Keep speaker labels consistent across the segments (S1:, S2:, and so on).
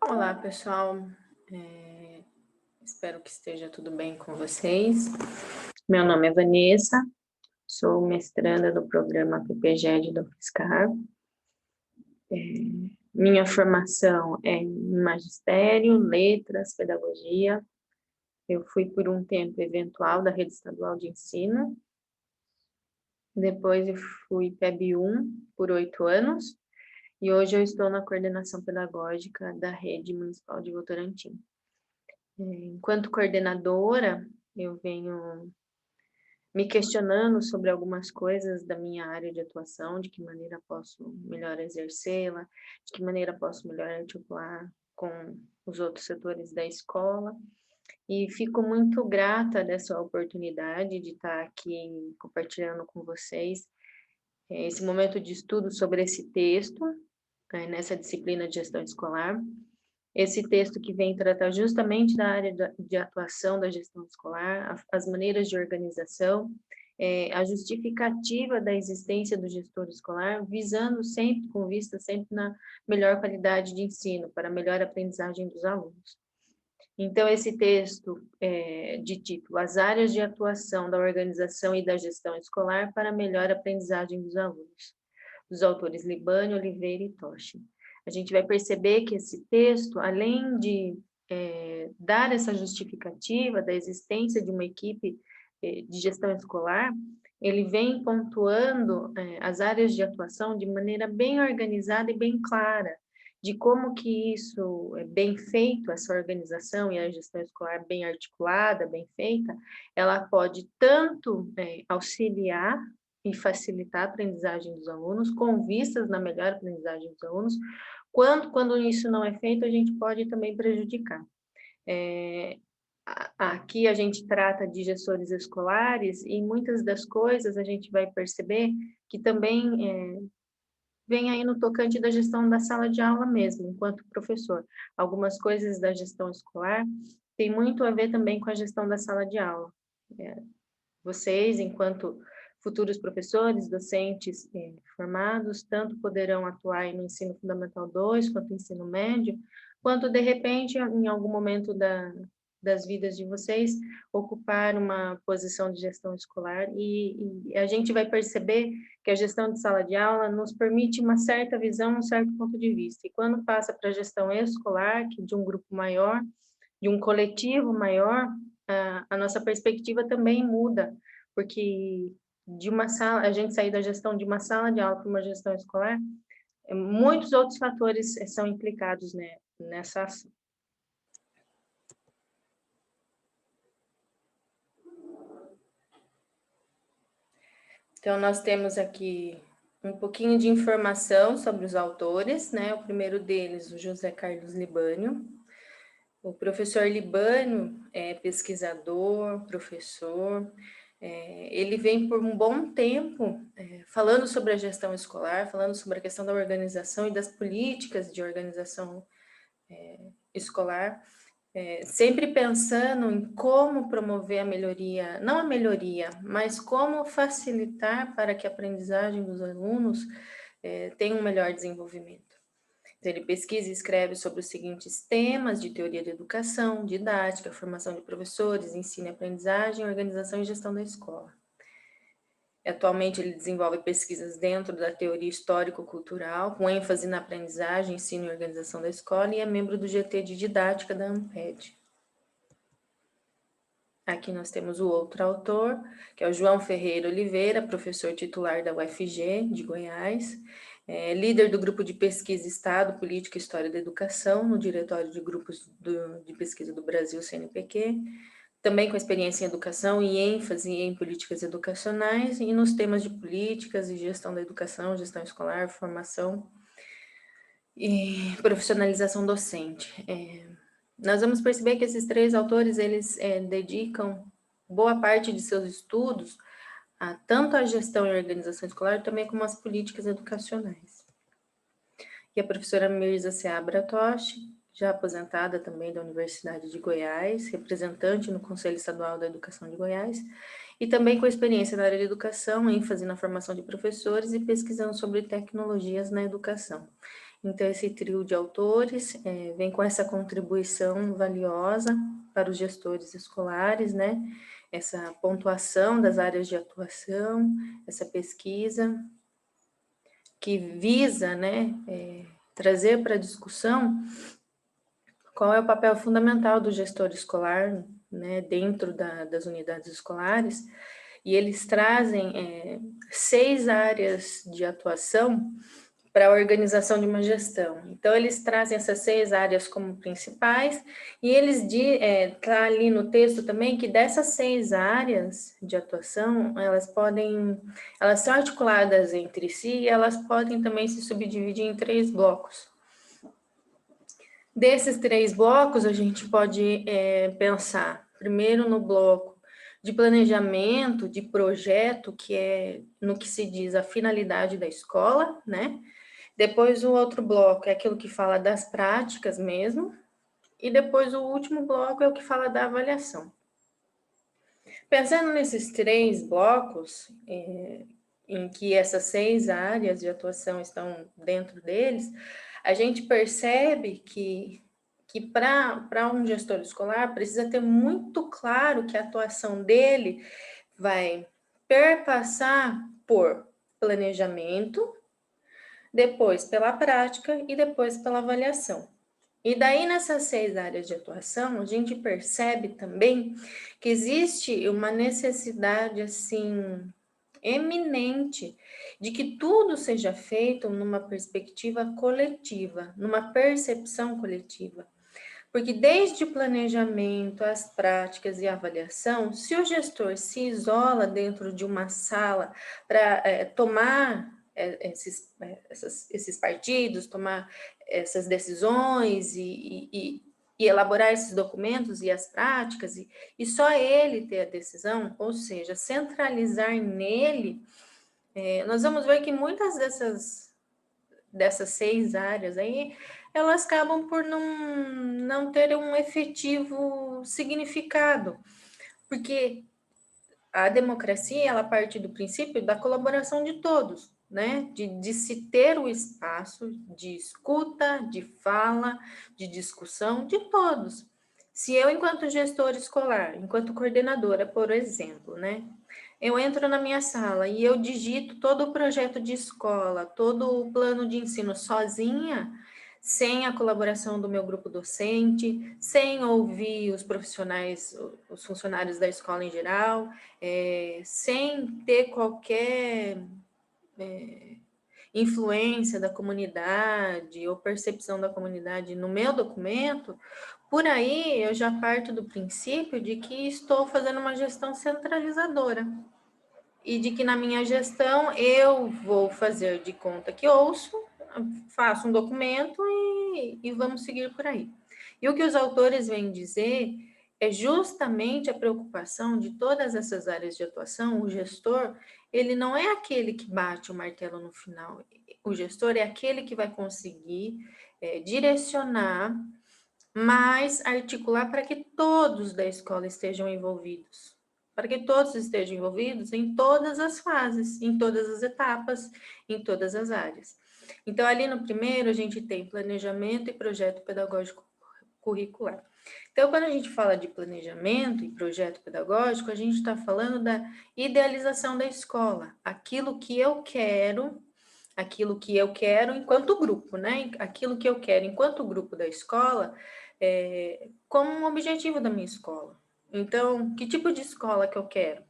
S1: Olá, pessoal. Espero que esteja tudo bem com vocês. Meu nome é Vanessa, sou mestranda do programa PPGED do UFSCar. Minha formação é em magistério, letras, pedagogia. Eu fui por um tempo eventual da Rede Estadual de Ensino. Depois eu fui PEB 1 por 8 anos. E hoje eu estou na coordenação pedagógica da Rede Municipal de Votorantim. Enquanto coordenadora, eu venho me questionando sobre algumas coisas da minha área de atuação, de que maneira posso melhor exercê-la, de que maneira posso melhor articular com os outros setores da escola. E fico muito grata dessa oportunidade de estar aqui compartilhando com vocês esse momento de estudo sobre esse texto, nessa disciplina de gestão escolar. Esse texto que vem tratar justamente da área de atuação da gestão escolar, as maneiras de organização, a justificativa da existência do gestor escolar, visando sempre, com vista sempre na melhor qualidade de ensino, para a melhor aprendizagem dos alunos. Então, esse texto de título, As áreas de atuação da organização e da gestão escolar para a melhor aprendizagem dos alunos, dos autores Libânio, Oliveira e Toshi. A gente vai perceber que esse texto, além de dar essa justificativa da existência de uma equipe de gestão escolar, ele vem pontuando as áreas de atuação de maneira bem organizada e bem clara, de como que isso é bem feito, essa organização e a gestão escolar bem articulada, bem feita, ela pode tanto auxiliar e facilitar a aprendizagem dos alunos, com vistas na melhor aprendizagem dos alunos, quanto quando isso não é feito, a gente pode também prejudicar. Aqui a gente trata de gestores escolares e muitas das coisas a gente vai perceber que também vem aí no tocante da gestão da sala de aula mesmo, enquanto professor. Algumas coisas da gestão escolar têm muito a ver também com a gestão da sala de aula. Vocês, enquanto futuros professores, docentes formados, tanto poderão atuar no ensino fundamental 2, quanto no ensino médio, quanto, de repente, em algum momento das vidas de vocês, ocupar uma posição de gestão escolar, e a gente vai perceber que a gestão de sala de aula nos permite uma certa visão, um certo ponto de vista, e quando passa para a gestão escolar, que de um grupo maior, de um coletivo maior, a nossa perspectiva também muda, porque de uma sala, a gente sair da gestão de uma sala de aula para uma gestão escolar, muitos outros fatores são implicados, né, nessa ação. Então, nós temos aqui um pouquinho de informação sobre os autores, né? O primeiro deles, o José Carlos Libânio. O professor Libânio é pesquisador, professor. Ele vem por um bom tempo falando sobre a gestão escolar, falando sobre a questão da organização e das políticas de organização escolar, sempre pensando em como promover a melhoria, não a melhoria, mas como facilitar para que a aprendizagem dos alunos tenha um melhor desenvolvimento. Então, ele pesquisa e escreve sobre os seguintes temas de teoria da educação, didática, formação de professores, ensino e aprendizagem, organização e gestão da escola. Atualmente, ele desenvolve pesquisas dentro da teoria histórico-cultural, com ênfase na aprendizagem, ensino e organização da escola, e é membro do GT de didática da ANPED. Aqui nós temos o outro autor, que é o João Ferreira Oliveira, professor titular da UFG de Goiás, líder do grupo de pesquisa Estado, Política e História da Educação, no Diretório de Grupos de Pesquisa do Brasil, CNPq, também com experiência em educação e ênfase em políticas educacionais e nos temas de políticas e gestão da educação, gestão escolar, formação e profissionalização docente. Nós vamos perceber que esses três autores, eles dedicam boa parte de seus estudos tanto à gestão e organização escolar, também como às políticas educacionais. E a professora Mirza Seabra Toshi, já aposentada também da Universidade de Goiás, representante no Conselho Estadual da Educação de Goiás, e também com experiência na área de educação, ênfase na formação de professores e pesquisando sobre tecnologias na educação. Então, esse trio de autores vem com essa contribuição valiosa para os gestores escolares, né? Essa pontuação das áreas de atuação, essa pesquisa que visa, né, trazer para a discussão qual é o papel fundamental do gestor escolar, né, dentro das unidades escolares, e eles trazem 6 áreas de atuação para a organização de uma gestão. Então, eles trazem essas 6 áreas como principais, e eles tá ali no texto também que dessas 6 áreas de atuação, elas são articuladas entre si e elas podem também se subdividir em 3 blocos. Desses 3 blocos, a gente pode pensar primeiro no bloco de planejamento, de projeto, que é no que se diz a finalidade da escola, né? Depois o outro bloco é aquilo que fala das práticas mesmo, e depois o último bloco é o que fala da avaliação. Pensando nesses 3 blocos, em que essas 6 áreas de atuação estão dentro deles, a gente percebe que para um gestor escolar precisa ter muito claro que a atuação dele vai perpassar por planejamento, depois pela prática e depois pela avaliação. E daí, nessas 6 áreas de atuação, a gente percebe também que existe uma necessidade, assim, eminente de que tudo seja feito numa perspectiva coletiva, numa percepção coletiva. Porque desde o planejamento, as práticas e a avaliação, se o gestor se isola dentro de uma sala para tomar esses partidos, tomar essas decisões e elaborar esses documentos e as práticas, e só ele ter a decisão, ou seja, centralizar nele, nós vamos ver que muitas dessas 6 áreas aí, elas acabam por não ter um efetivo significado, porque a democracia, ela parte do princípio da colaboração de todos, né? De se ter o espaço de escuta, de fala, de discussão de todos. Se eu, enquanto gestora escolar, enquanto coordenadora, por exemplo, né? Eu entro na minha sala e eu digito todo o projeto de escola, todo o plano de ensino sozinha, sem a colaboração do meu grupo docente, sem ouvir os profissionais, os funcionários da escola em geral, sem ter qualquer influência da comunidade ou percepção da comunidade no meu documento, por aí eu já parto do princípio de que estou fazendo uma gestão centralizadora. E de que na minha gestão eu vou fazer de conta que ouço, faço um documento e vamos seguir por aí. E o que os autores vêm dizer é justamente a preocupação de todas essas áreas de atuação. O gestor, ele não é aquele que bate o martelo no final. O gestor é aquele que vai conseguir direcionar, mas articular para que todos da escola estejam envolvidos. Para que todos estejam envolvidos em todas as fases, em todas as etapas, em todas as áreas. Então, ali no primeiro, a gente tem planejamento e projeto pedagógico curricular. Então, quando a gente fala de planejamento e projeto pedagógico, a gente está falando da idealização da escola, aquilo que eu quero enquanto grupo, né? Aquilo que eu quero enquanto grupo da escola, como um objetivo da minha escola. Então, que tipo de escola que eu quero?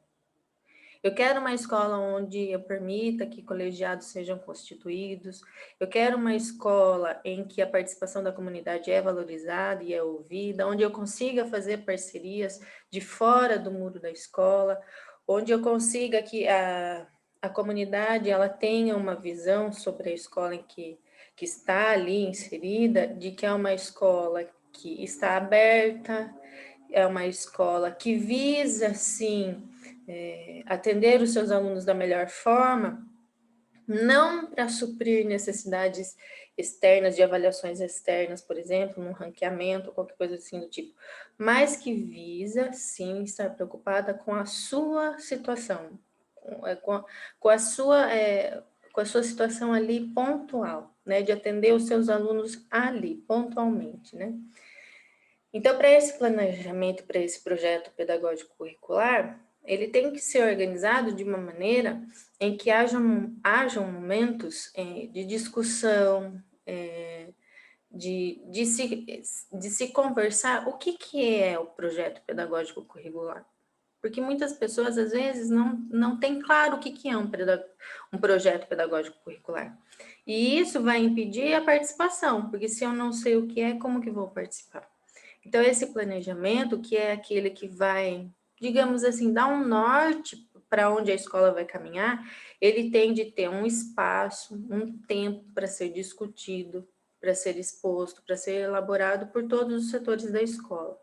S1: Eu quero uma escola onde eu permita que colegiados sejam constituídos. Eu quero uma escola em que a participação da comunidade é valorizada e é ouvida, onde eu consiga fazer parcerias de fora do muro da escola, onde eu consiga que a comunidade ela tenha uma visão sobre a escola em que está ali inserida, de que é uma escola que está aberta, é uma escola que visa, sim, atender os seus alunos da melhor forma, não para suprir necessidades externas, de avaliações externas, por exemplo, num ranqueamento, qualquer coisa assim do tipo, mas que visa, sim, estar preocupada com a sua situação, com a sua com a sua situação ali pontual, né? De atender os seus alunos ali, pontualmente, né? Então, para esse planejamento, para esse projeto pedagógico curricular, ele tem que ser organizado de uma maneira em que hajam momentos de discussão, de se conversar o que é o projeto pedagógico curricular. Porque muitas pessoas, às vezes, não têm claro o que é um projeto pedagógico curricular. E isso vai impedir a participação, porque se eu não sei o que é, como que vou participar? Então, esse planejamento, que é aquele que vai, digamos assim, dar um norte para onde a escola vai caminhar, ele tem de ter um espaço, um tempo para ser discutido, para ser exposto, para ser elaborado por todos os setores da escola.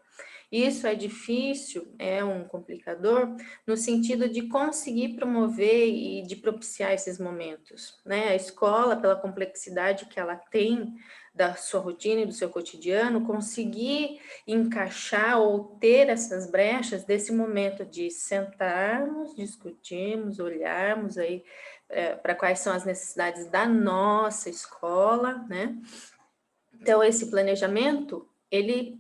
S1: Isso é difícil, é um complicador, no sentido de conseguir promover e de propiciar esses momentos, né? A escola, pela complexidade que ela tem da sua rotina e do seu cotidiano, conseguir encaixar ou ter essas brechas desse momento de sentarmos, discutirmos, olharmos aí para quais são as necessidades da nossa escola, né? Então, esse planejamento, ele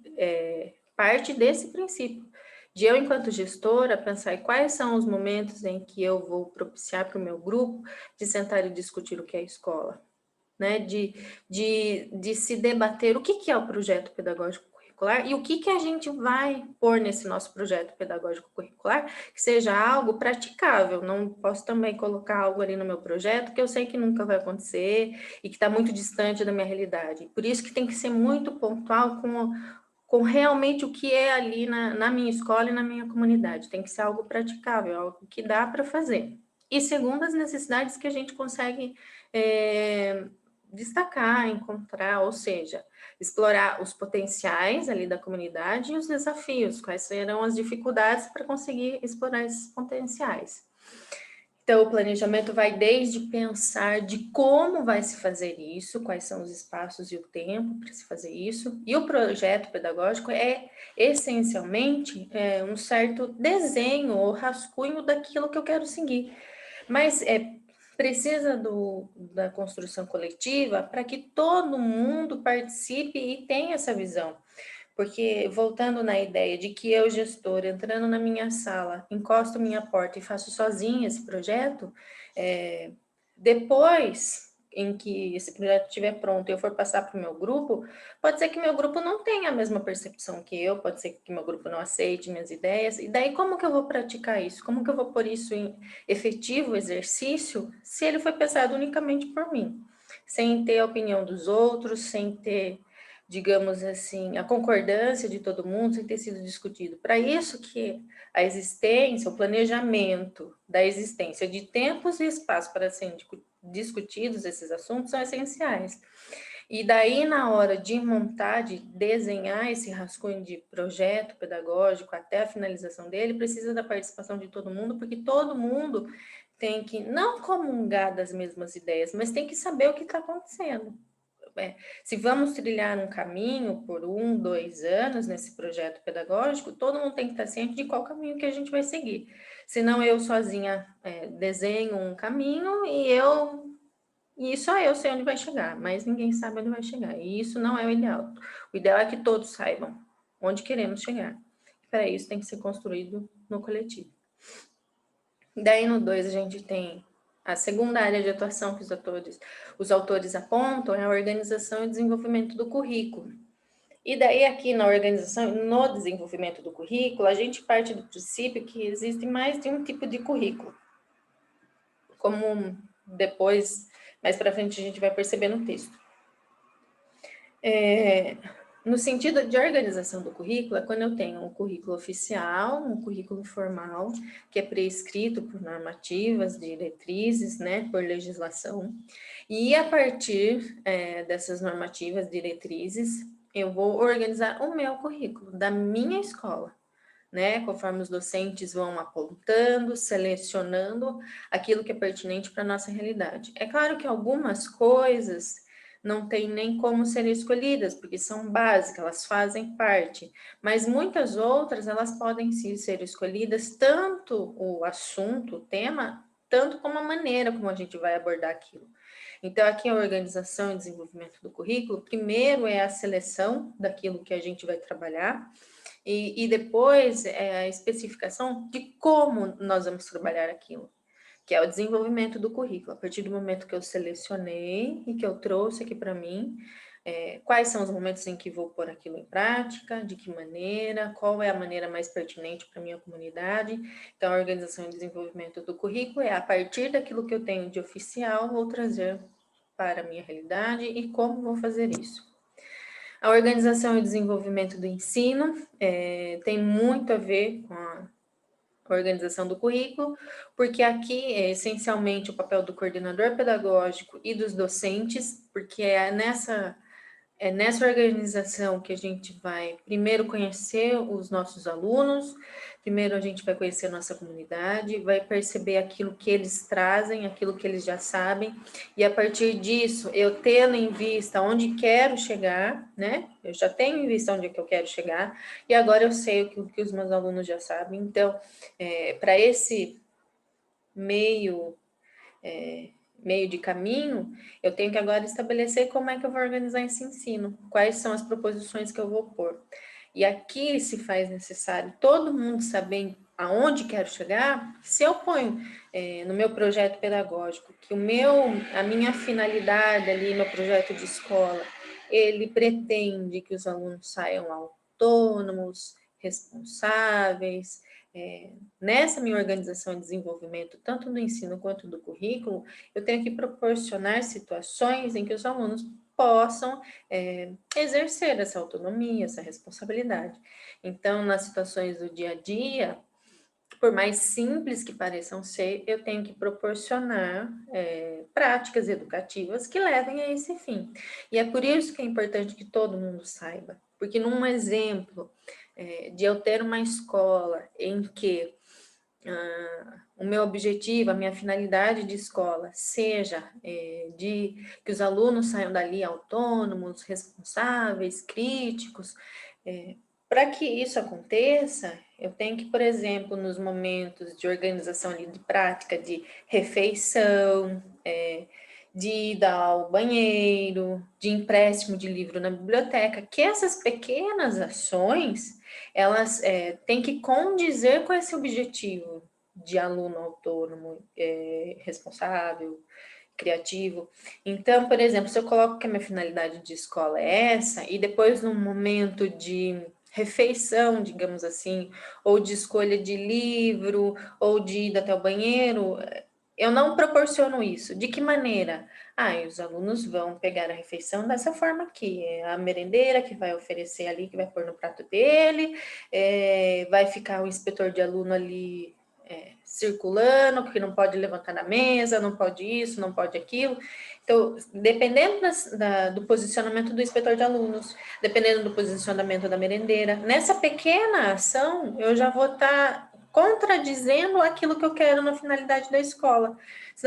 S1: parte desse princípio, de eu, enquanto gestora, pensar em quais são os momentos em que eu vou propiciar para o meu grupo de sentar e discutir o que é a escola, né? De se debater o que é o projeto pedagógico curricular e o que a gente vai pôr nesse nosso projeto pedagógico curricular, que seja algo praticável. Não posso também colocar algo ali no meu projeto que eu sei que nunca vai acontecer e que está muito distante da minha realidade. Por isso que tem que ser muito pontual com realmente o que é ali na minha escola e na minha comunidade. Tem que ser algo praticável, algo que dá para fazer. E segundo as necessidades que a gente consegue destacar, encontrar, ou seja, explorar os potenciais ali da comunidade e os desafios, quais serão as dificuldades para conseguir explorar esses potenciais. Então, o planejamento vai desde pensar de como vai se fazer isso, quais são os espaços e o tempo para se fazer isso, e o projeto pedagógico é essencialmente um certo desenho ou rascunho daquilo que eu quero seguir, mas precisa da construção coletiva para que todo mundo participe e tenha essa visão. Porque, voltando na ideia de que eu, gestora, entrando na minha sala, encosto minha porta e faço sozinha esse projeto, depois em que esse projeto estiver pronto e eu for passar para o meu grupo, pode ser que meu grupo não tenha a mesma percepção que eu, pode ser que meu grupo não aceite minhas ideias, e daí como que eu vou praticar isso? Como que eu vou pôr isso em efetivo exercício se ele foi pensado unicamente por mim? Sem ter a opinião dos outros, sem ter, digamos assim, a concordância de todo mundo, sem ter sido discutido. Para isso que a existência, o planejamento da existência de tempos e espaço para serem discutidos esses assuntos são essenciais. E daí, na hora de montar, de desenhar esse rascunho de projeto pedagógico até a finalização dele, precisa da participação de todo mundo, porque todo mundo tem que não comungar das mesmas ideias, mas tem que saber o que está acontecendo. Se vamos trilhar um caminho por 1, 2 anos nesse projeto pedagógico, todo mundo tem que estar ciente de qual caminho que a gente vai seguir. Senão eu sozinha desenho um caminho e só eu sei onde vai chegar, mas ninguém sabe onde vai chegar. E isso não é o ideal. O ideal é que todos saibam onde queremos chegar. Para isso tem que ser construído no coletivo. Daí no 2 a gente tem a segunda área de atuação que os autores apontam é a organização e desenvolvimento do currículo. E daí aqui na organização e no desenvolvimento do currículo, a gente parte do princípio que existe mais de um tipo de currículo. Como depois, mais para frente, a gente vai perceber no texto. No sentido de organização do currículo, é quando eu tenho um currículo oficial, um currículo formal, que é prescrito por normativas, diretrizes, né, por legislação, e a partir dessas normativas, diretrizes, eu vou organizar o meu currículo da minha escola, né, conforme os docentes vão apontando, selecionando aquilo que é pertinente para a nossa realidade. É claro que algumas coisas não tem nem como serem escolhidas, porque são básicas, elas fazem parte, mas muitas outras, elas podem sim ser escolhidas, tanto o assunto, o tema, tanto como a maneira como a gente vai abordar aquilo. Então, aqui a organização e desenvolvimento do currículo, primeiro é a seleção daquilo que a gente vai trabalhar, e depois é a especificação de como nós vamos trabalhar aquilo, que é o desenvolvimento do currículo. A partir do momento que eu selecionei e que eu trouxe aqui para mim, quais são os momentos em que vou pôr aquilo em prática, de que maneira, qual é a maneira mais pertinente para a minha comunidade. Então, a organização e desenvolvimento do currículo é a partir daquilo que eu tenho de oficial, vou trazer para a minha realidade e como vou fazer isso. A organização e desenvolvimento do ensino tem muito a ver com a organização do currículo, porque aqui é essencialmente o papel do coordenador pedagógico e dos docentes, porque é nessa organização que a gente vai primeiro conhecer os nossos alunos, primeiro a gente vai conhecer a nossa comunidade, vai perceber aquilo que eles trazem, aquilo que eles já sabem, e a partir disso, eu tendo em vista onde quero chegar, né? Eu já tenho em vista onde é que eu quero chegar, e agora eu sei o que os meus alunos já sabem. Então, para esse meio de caminho, eu tenho que agora estabelecer como é que eu vou organizar esse ensino, quais são as proposições que eu vou pôr. E aqui se faz necessário todo mundo saber aonde quero chegar. Se eu ponho no meu projeto pedagógico que a minha finalidade ali no projeto de escola, ele pretende que os alunos saiam autônomos, responsáveis, nessa minha organização e desenvolvimento, tanto do ensino quanto do currículo, eu tenho que proporcionar situações em que os alunos possam exercer essa autonomia, essa responsabilidade. Então, nas situações do dia a dia, por mais simples que pareçam ser, eu tenho que proporcionar práticas educativas que levem a esse fim. E é por isso que é importante que todo mundo saiba, porque num exemplo de eu ter uma escola em que o meu objetivo, a minha finalidade de escola seja de que os alunos saiam dali autônomos, responsáveis, críticos. Para que isso aconteça, eu tenho que, por exemplo, nos momentos de organização ali de prática de refeição, de ida ao banheiro, de empréstimo de livro na biblioteca, que essas pequenas ações, elas têm que condizer com esse objetivo de aluno autônomo, responsável, criativo. Então, por exemplo, se eu coloco que a minha finalidade de escola é essa, e depois num momento de refeição, digamos assim, ou de escolha de livro, ou de ir até o banheiro, eu não proporciono isso. De que maneira? Os alunos vão pegar a refeição dessa forma aqui. É a merendeira que vai oferecer ali, que vai pôr no prato dele, vai ficar o inspetor de aluno ali circulando, porque não pode levantar na mesa, não pode isso, não pode aquilo. Então, dependendo do posicionamento do inspetor de alunos, dependendo do posicionamento da merendeira, nessa pequena ação, eu já vou estar contradizendo aquilo que eu quero na finalidade da escola. Se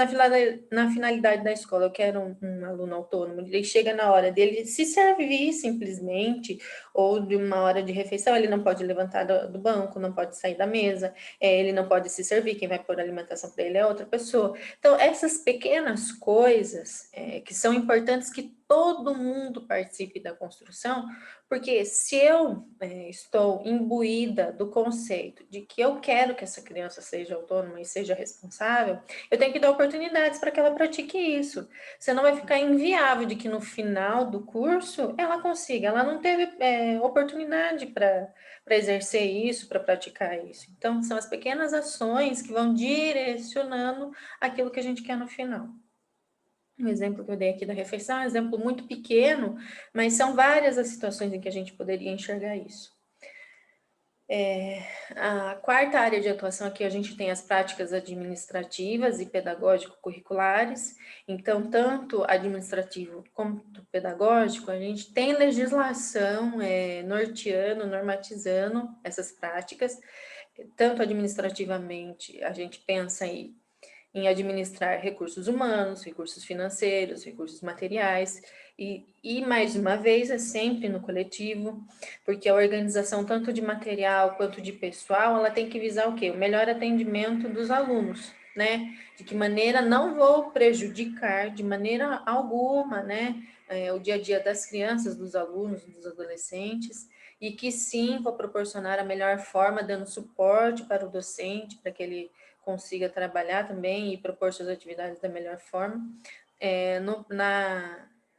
S1: na finalidade da escola eu quero um aluno autônomo, ele chega na hora dele se servir simplesmente, ou de uma hora de refeição, ele não pode levantar do banco, não pode sair da mesa, ele não pode se servir, quem vai pôr a alimentação para ele é outra pessoa. Então, essas pequenas coisas que são importantes que todo mundo participe da construção, porque se eu estou imbuída do conceito de que eu quero que essa criança seja autônoma e seja responsável, eu tenho que dar oportunidades para que ela pratique isso. Senão vai ficar inviável de que no final do curso ela consiga. Ela não teve oportunidade para exercer isso, para praticar isso. Então, são as pequenas ações que vão direcionando aquilo que a gente quer no final. O exemplo que eu dei aqui da refeição é um exemplo muito pequeno, mas são várias as situações em que a gente poderia enxergar isso. A quarta área de atuação aqui, a gente tem as práticas administrativas e pedagógico-curriculares. Então, tanto administrativo quanto pedagógico, a gente tem legislação norteando, normatizando essas práticas. Tanto administrativamente, a gente pensa em administrar recursos humanos, recursos financeiros, recursos materiais, e mais uma vez é sempre no coletivo, porque a organização tanto de material quanto de pessoal, ela tem que visar o quê? O melhor atendimento dos alunos. né? De que maneira não vou prejudicar de maneira alguma, né? O dia a dia das crianças, dos alunos, dos adolescentes, e que sim, vou proporcionar a melhor forma, dando suporte para o docente, para que ele consiga trabalhar também e propor suas atividades da melhor forma.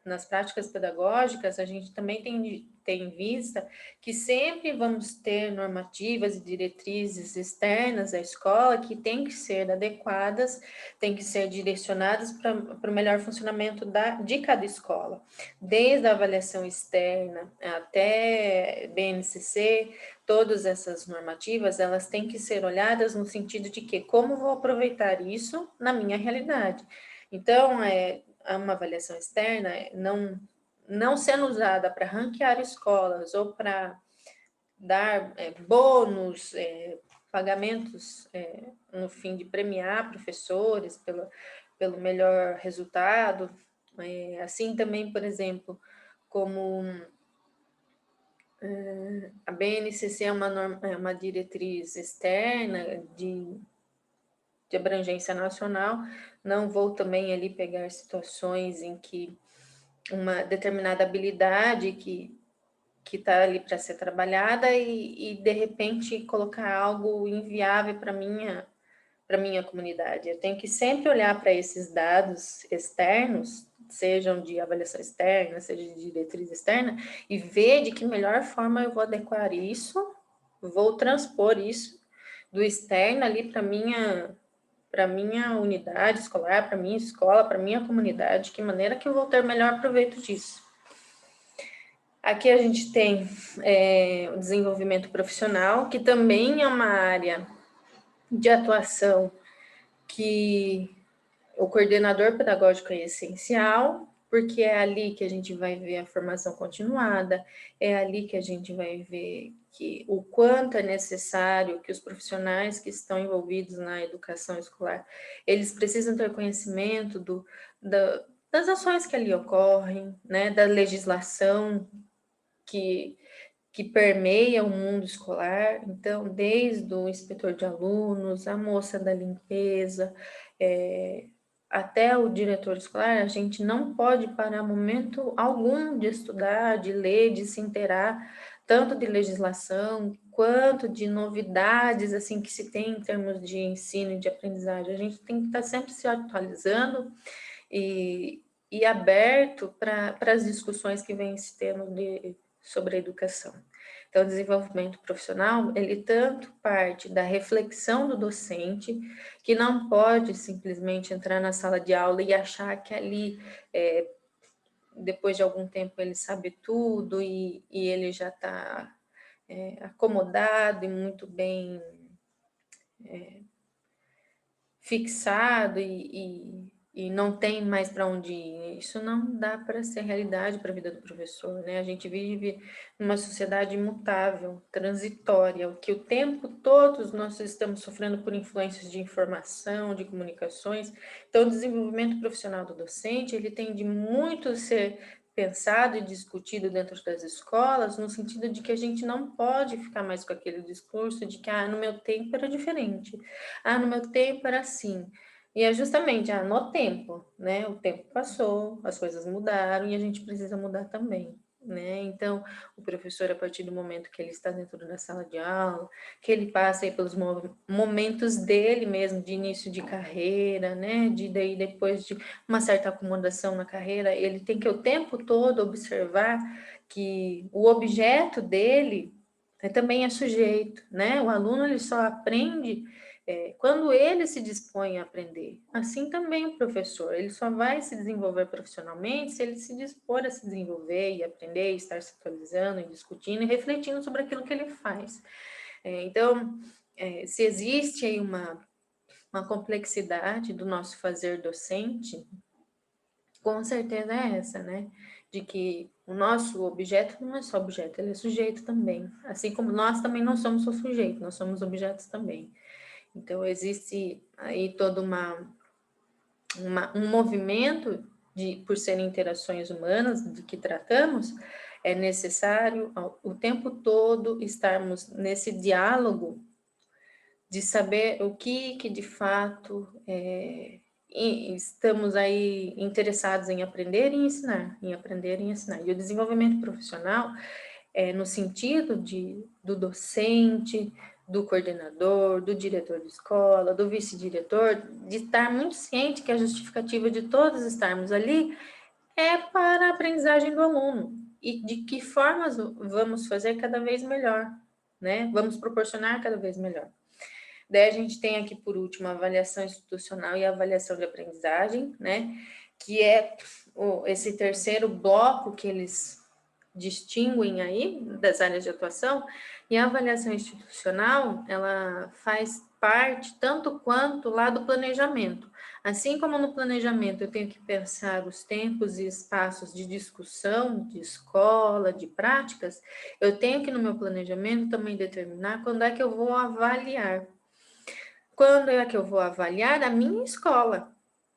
S1: Nas práticas pedagógicas, a gente também tem em vista que sempre vamos ter normativas e diretrizes externas à escola que têm que ser adequadas, têm que ser direcionadas para o melhor funcionamento de cada escola, desde a avaliação externa até BNCC. Todas essas normativas, elas têm que ser olhadas no sentido de que como vou aproveitar isso na minha realidade. Então, uma avaliação externa não sendo usada para ranquear escolas ou para dar bônus, pagamentos no fim de premiar professores pelo melhor resultado. Assim também, por exemplo, como a BNCC é uma diretriz externa de abrangência nacional, não vou também ali pegar situações em que uma determinada habilidade que está ali para ser trabalhada e de repente colocar algo inviável para minha comunidade. Eu tenho que sempre olhar para esses dados externos, sejam de avaliação externa, seja de diretriz externa, e ver de que melhor forma eu vou adequar isso, vou transpor isso do externo ali para minha unidade escolar, para minha escola, para minha comunidade, que maneira que eu vou ter melhor proveito disso. Aqui a gente tem o desenvolvimento profissional, que também é uma área de atuação que o coordenador pedagógico é essencial, porque é ali que a gente vai ver a formação continuada, é ali que a gente vai ver o quanto é necessário que os profissionais que estão envolvidos na educação escolar, eles precisam ter conhecimento das ações que ali ocorrem, né, da legislação que permeia o mundo escolar. Então, desde o inspetor de alunos, a moça da limpeza, até o diretor escolar, a gente não pode parar momento algum de estudar, de ler, de se inteirar, tanto de legislação quanto de novidades assim que se tem em termos de ensino e de aprendizagem. A gente tem que estar sempre se atualizando e aberto para as discussões que vêm se tendo sobre a educação. Então, o desenvolvimento profissional, ele tanto parte da reflexão do docente, que não pode simplesmente entrar na sala de aula e achar que ali, depois de algum tempo, ele sabe tudo e ele já está acomodado e muito bem fixado e não tem mais para onde ir. Isso não dá para ser realidade para a vida do professor, né? A gente vive numa sociedade imutável, transitória, o que o tempo todo nós estamos sofrendo por influências de informação, de comunicações. Então, o desenvolvimento profissional do docente, ele tem de muito ser pensado e discutido dentro das escolas, no sentido de que a gente não pode ficar mais com aquele discurso de que no meu tempo era diferente, no meu tempo era assim. E é justamente no tempo, né? O tempo passou, as coisas mudaram e a gente precisa mudar também, né? Então, o professor, a partir do momento que ele está dentro da sala de aula, que ele passa aí pelos momentos dele mesmo, de início de carreira, né? Daí depois de uma certa acomodação na carreira, ele tem que o tempo todo observar que o objeto dele também é sujeito, né? O aluno ele só aprende quando ele se dispõe a aprender. Assim também o professor, ele só vai se desenvolver profissionalmente se ele se dispor a se desenvolver e aprender, e estar se atualizando, e discutindo e refletindo sobre aquilo que ele faz. Então, se existe aí uma complexidade do nosso fazer docente, com certeza é essa, né? De que o nosso objeto não é só objeto, ele é sujeito também. Assim como nós também não somos só sujeito, nós somos objetos também. Então, existe aí todo um movimento por serem interações humanas de que tratamos, é necessário o tempo todo estarmos nesse diálogo de saber o que de fato estamos aí interessados em aprender e ensinar, em aprender e ensinar. E o desenvolvimento profissional no sentido do docente, do coordenador, do diretor de escola, do vice-diretor, de estar muito ciente que a justificativa de todos estarmos ali é para a aprendizagem do aluno e de que formas vamos fazer cada vez melhor, né? Vamos proporcionar cada vez melhor. Daí a gente tem aqui, por último, a avaliação institucional e a avaliação de aprendizagem, né? Que é esse terceiro bloco que eles distinguem aí das áreas de atuação. E a avaliação institucional, ela faz parte tanto quanto lá do planejamento. Assim como no planejamento eu tenho que pensar os tempos e espaços de discussão, de escola, de práticas, eu tenho que no meu planejamento também determinar quando é que eu vou avaliar. Quando é que eu vou avaliar a minha escola,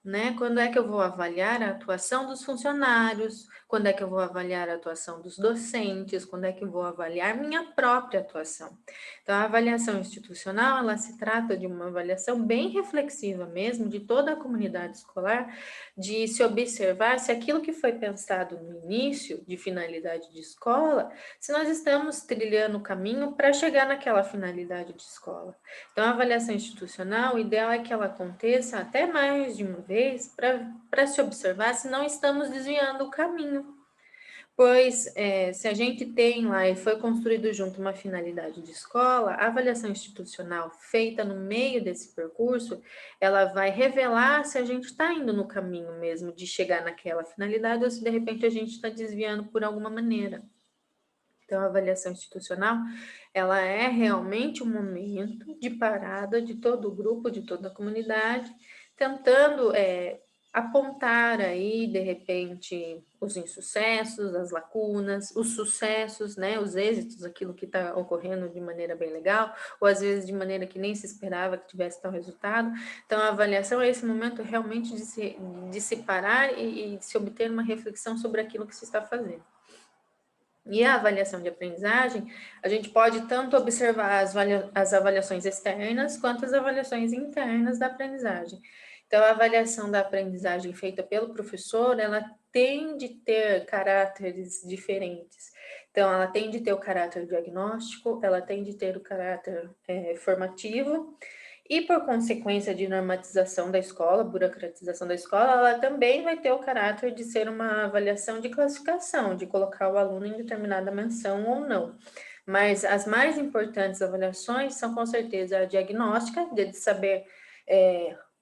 S1: né? Quando é que eu vou avaliar a atuação dos funcionários? Quando é que eu vou avaliar a atuação dos docentes? Quando é que eu vou avaliar minha própria atuação? Então, a avaliação institucional, ela se trata de uma avaliação bem reflexiva mesmo, de toda a comunidade escolar, de se observar se aquilo que foi pensado no início, de finalidade de escola, se nós estamos trilhando o caminho para chegar naquela finalidade de escola. Então, a avaliação institucional, o ideal é que ela aconteça até mais de uma vez para se observar se não estamos desviando o caminho. Pois, se a gente tem lá e foi construído junto uma finalidade de escola, a avaliação institucional feita no meio desse percurso, ela vai revelar se a gente está indo no caminho mesmo de chegar naquela finalidade ou se de repente a gente está desviando por alguma maneira. Então, a avaliação institucional, ela é realmente um momento de parada de todo o grupo, de toda a comunidade, tentando apontar aí, de repente, os insucessos, as lacunas, os sucessos, né, os êxitos, aquilo que está ocorrendo de maneira bem legal, ou às vezes de maneira que nem se esperava que tivesse tal resultado. Então, a avaliação é esse momento realmente de se parar e de se obter uma reflexão sobre aquilo que se está fazendo. E a avaliação de aprendizagem, a gente pode tanto observar as avaliações externas quanto as avaliações internas da aprendizagem. Então, a avaliação da aprendizagem feita pelo professor, ela tem de ter caráteres diferentes. Então, ela tem de ter o caráter diagnóstico, ela tem de ter o caráter formativo, e por consequência de normatização da escola, burocratização da escola, ela também vai ter o caráter de ser uma avaliação de classificação, de colocar o aluno em determinada menção ou não. Mas as mais importantes avaliações são com certeza a diagnóstica, de saber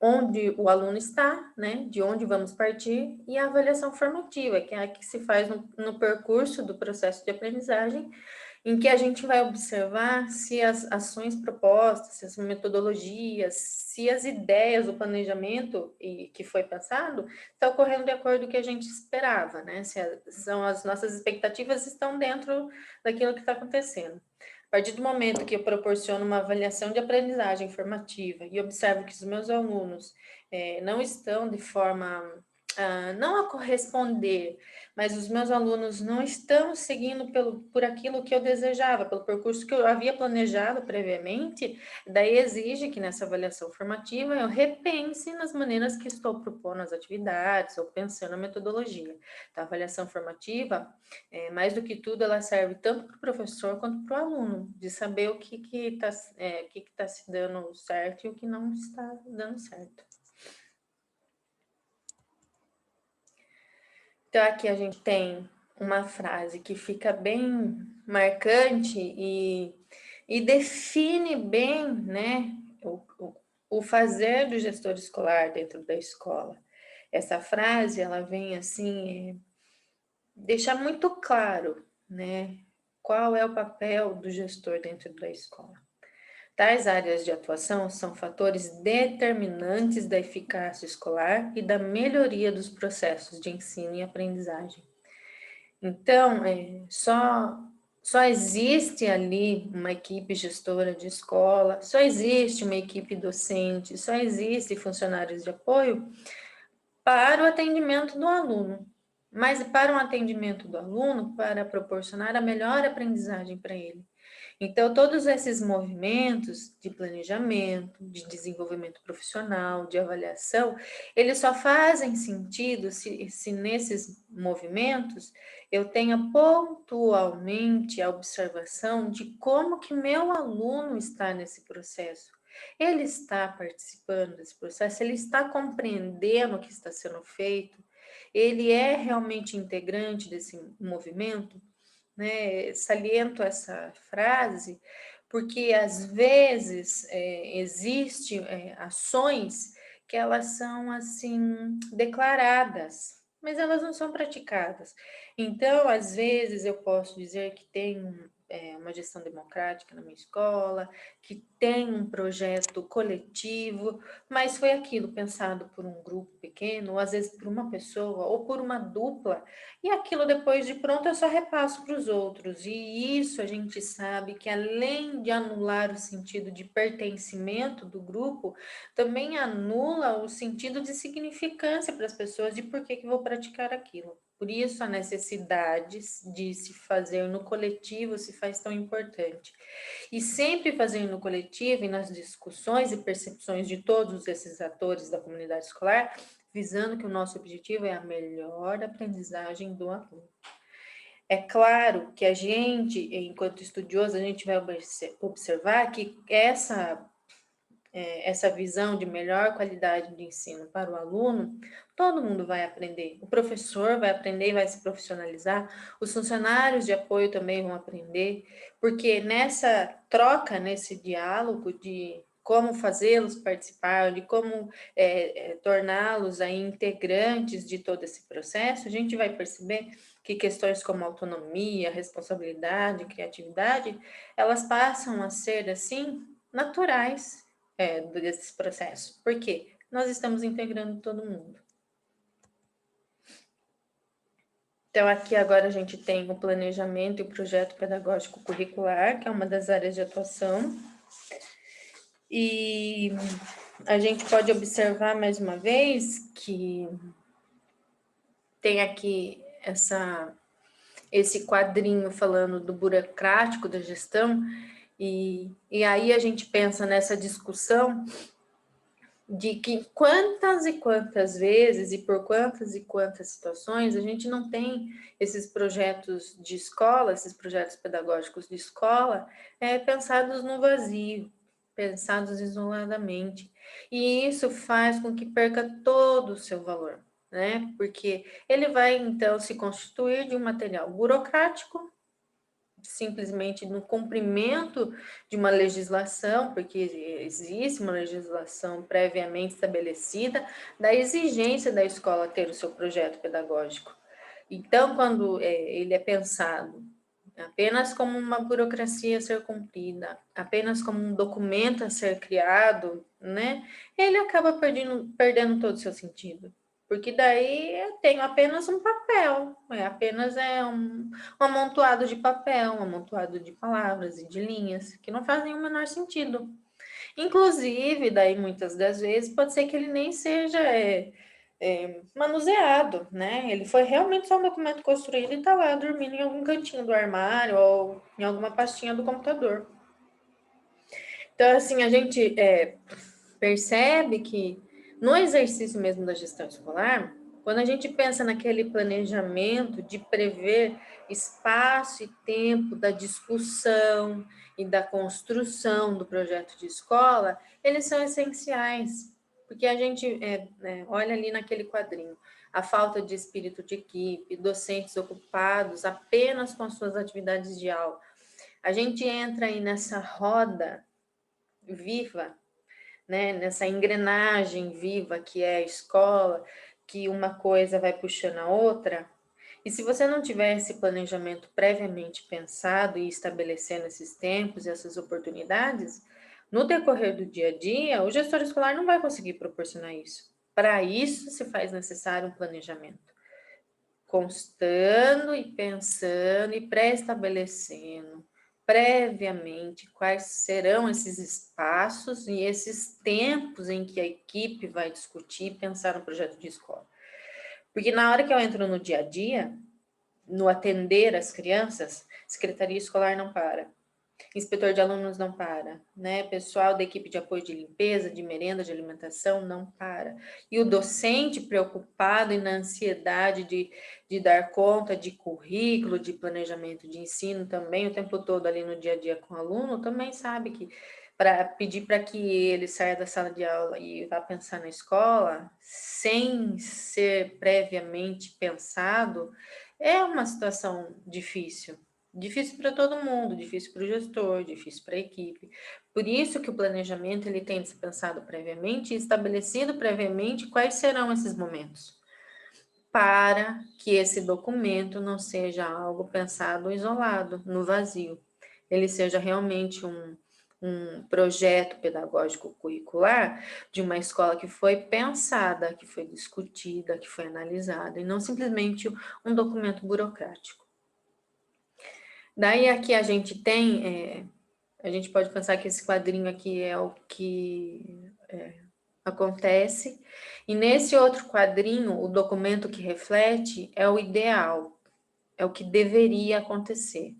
S1: onde o aluno está, né, de onde vamos partir, e a avaliação formativa, que é a que se faz no percurso do processo de aprendizagem, em que a gente vai observar se as ações propostas, se as metodologias, se as ideias, o planejamento que foi pensado, está ocorrendo de acordo com o que a gente esperava, né? Se as nossas expectativas estão dentro daquilo que está acontecendo. A partir do momento que eu proporciono uma avaliação de aprendizagem formativa e observo que os meus alunos não estão de forma não a corresponder, mas os meus alunos não estão seguindo por aquilo que eu desejava, pelo percurso que eu havia planejado previamente, daí exige que nessa avaliação formativa eu repense nas maneiras que estou propondo as atividades ou pensando a metodologia. Então, a avaliação formativa, mais do que tudo, ela serve tanto para o professor quanto para o aluno, de saber o que está se dando certo e o que não está dando certo. Então, aqui a gente tem uma frase que fica bem marcante e define bem, né, o fazer do gestor escolar dentro da escola. Essa frase, ela vem assim, deixar muito claro, né, qual é o papel do gestor dentro da escola. Tais áreas de atuação são fatores determinantes da eficácia escolar e da melhoria dos processos de ensino e aprendizagem. Então, só existe ali uma equipe gestora de escola, só existe uma equipe docente, só existe funcionários de apoio para o atendimento do aluno. Mas para um atendimento do aluno, para proporcionar a melhor aprendizagem para ele. Então, todos esses movimentos de planejamento, de desenvolvimento profissional, de avaliação, eles só fazem sentido se nesses movimentos eu tenha pontualmente a observação de como que meu aluno está nesse processo. Ele está participando desse processo, ele está compreendendo o que está sendo feito, ele é realmente integrante desse movimento, né? Saliento essa frase porque às vezes existe ações que elas são assim declaradas, mas elas não são praticadas. Então, às vezes eu posso dizer que tem uma gestão democrática na minha escola, que tem um projeto coletivo, mas foi aquilo pensado por um grupo pequeno, ou às vezes por uma pessoa, ou por uma dupla, e aquilo depois de pronto eu só repasso para os outros. E isso a gente sabe que além de anular o sentido de pertencimento do grupo, também anula o sentido de significância para as pessoas de por que vou praticar aquilo. Por isso a necessidade de se fazer no coletivo se faz tão importante. E sempre fazer no coletivo e nas discussões e percepções de todos esses atores da comunidade escolar, visando que o nosso objetivo é a melhor aprendizagem do aluno. É claro que a gente, enquanto estudioso, a gente vai observar que essa visão de melhor qualidade de ensino para o aluno, todo mundo vai aprender. O professor vai aprender e vai se profissionalizar, os funcionários de apoio também vão aprender, porque nessa troca, nesse diálogo de como fazê-los participar, de como torná-los aí integrantes de todo esse processo, a gente vai perceber que questões como autonomia, responsabilidade, criatividade, elas passam a ser, assim, naturais desse processo. Por quê? Nós estamos integrando todo mundo. Então, aqui agora a gente tem o planejamento e o projeto pedagógico curricular, que é uma das áreas de atuação. E a gente pode observar mais uma vez que tem aqui esse quadrinho falando do burocrático da gestão, e aí a gente pensa nessa discussão de que quantas e quantas vezes e por quantas e quantas situações a gente não tem esses projetos de escola, esses projetos pedagógicos de escola, pensados no vazio, pensados isoladamente. E isso faz com que perca todo o seu valor, né? Porque ele vai, então, se constituir de um material burocrático, simplesmente no cumprimento de uma legislação, porque existe uma legislação previamente estabelecida da exigência da escola ter o seu projeto pedagógico. Então, quando ele é pensado apenas como uma burocracia a ser cumprida, apenas como um documento a ser criado, né, ele acaba perdendo todo o seu sentido. Porque daí eu tenho apenas um papel, apenas um amontoado de papel, um amontoado de palavras e de linhas, que não fazem o menor sentido. Inclusive, daí muitas das vezes pode ser que ele nem seja manuseado, né? Ele foi realmente só um documento construído e está lá dormindo em algum cantinho do armário ou em alguma pastinha do computador. Então, assim, a gente percebe que no exercício mesmo da gestão escolar, quando a gente pensa naquele planejamento de prever espaço e tempo da discussão e da construção do projeto de escola, eles são essenciais, porque a gente olha ali naquele quadrinho, a falta de espírito de equipe, docentes ocupados apenas com suas atividades de aula. A gente entra aí nessa roda viva, né, nessa engrenagem viva que é a escola, que uma coisa vai puxando a outra. E se você não tiver esse planejamento previamente pensado e estabelecendo esses tempos e essas oportunidades, no decorrer do dia a dia, o gestor escolar não vai conseguir proporcionar isso. Para isso, se faz necessário um planejamento, constando e pensando e pré-estabelecendo previamente quais serão esses espaços e esses tempos em que a equipe vai discutir e pensar no projeto de escola. Porque na hora que eu entro no dia a dia, no atender as crianças, secretaria escolar não para. Inspetor de alunos não para, né? Pessoal da equipe de apoio de limpeza, de merenda, de alimentação não para. E o docente preocupado e na ansiedade de dar conta de currículo, de planejamento de ensino também, o tempo todo ali no dia a dia com o aluno, também sabe que para pedir para que ele saia da sala de aula e vá pensar na escola, sem ser previamente pensado, é uma situação difícil. Difícil para todo mundo, difícil para o gestor, difícil para a equipe. Por isso que o planejamento ele tem de ser pensado previamente e estabelecido previamente quais serão esses momentos, para que esse documento não seja algo pensado isolado, no vazio. Ele seja realmente um projeto pedagógico curricular de uma escola que foi pensada, que foi discutida, que foi analisada, e não simplesmente um documento burocrático. Daí aqui a gente tem, a gente pode pensar que esse quadrinho aqui é o que acontece, e nesse outro quadrinho, o documento que reflete é o ideal, é o que deveria acontecer.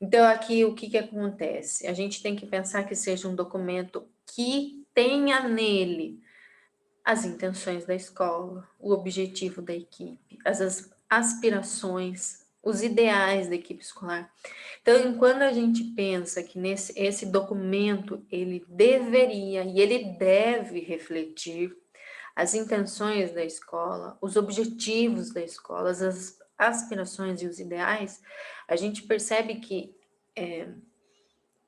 S1: Então aqui o que acontece? A gente tem que pensar que seja um documento que tenha nele as intenções da escola, o objetivo da equipe, as aspirações, os ideais da equipe escolar. Então, quando a gente pensa que esse documento ele deveria e ele deve refletir as intenções da escola, os objetivos da escola, as aspirações e os ideais, a gente percebe que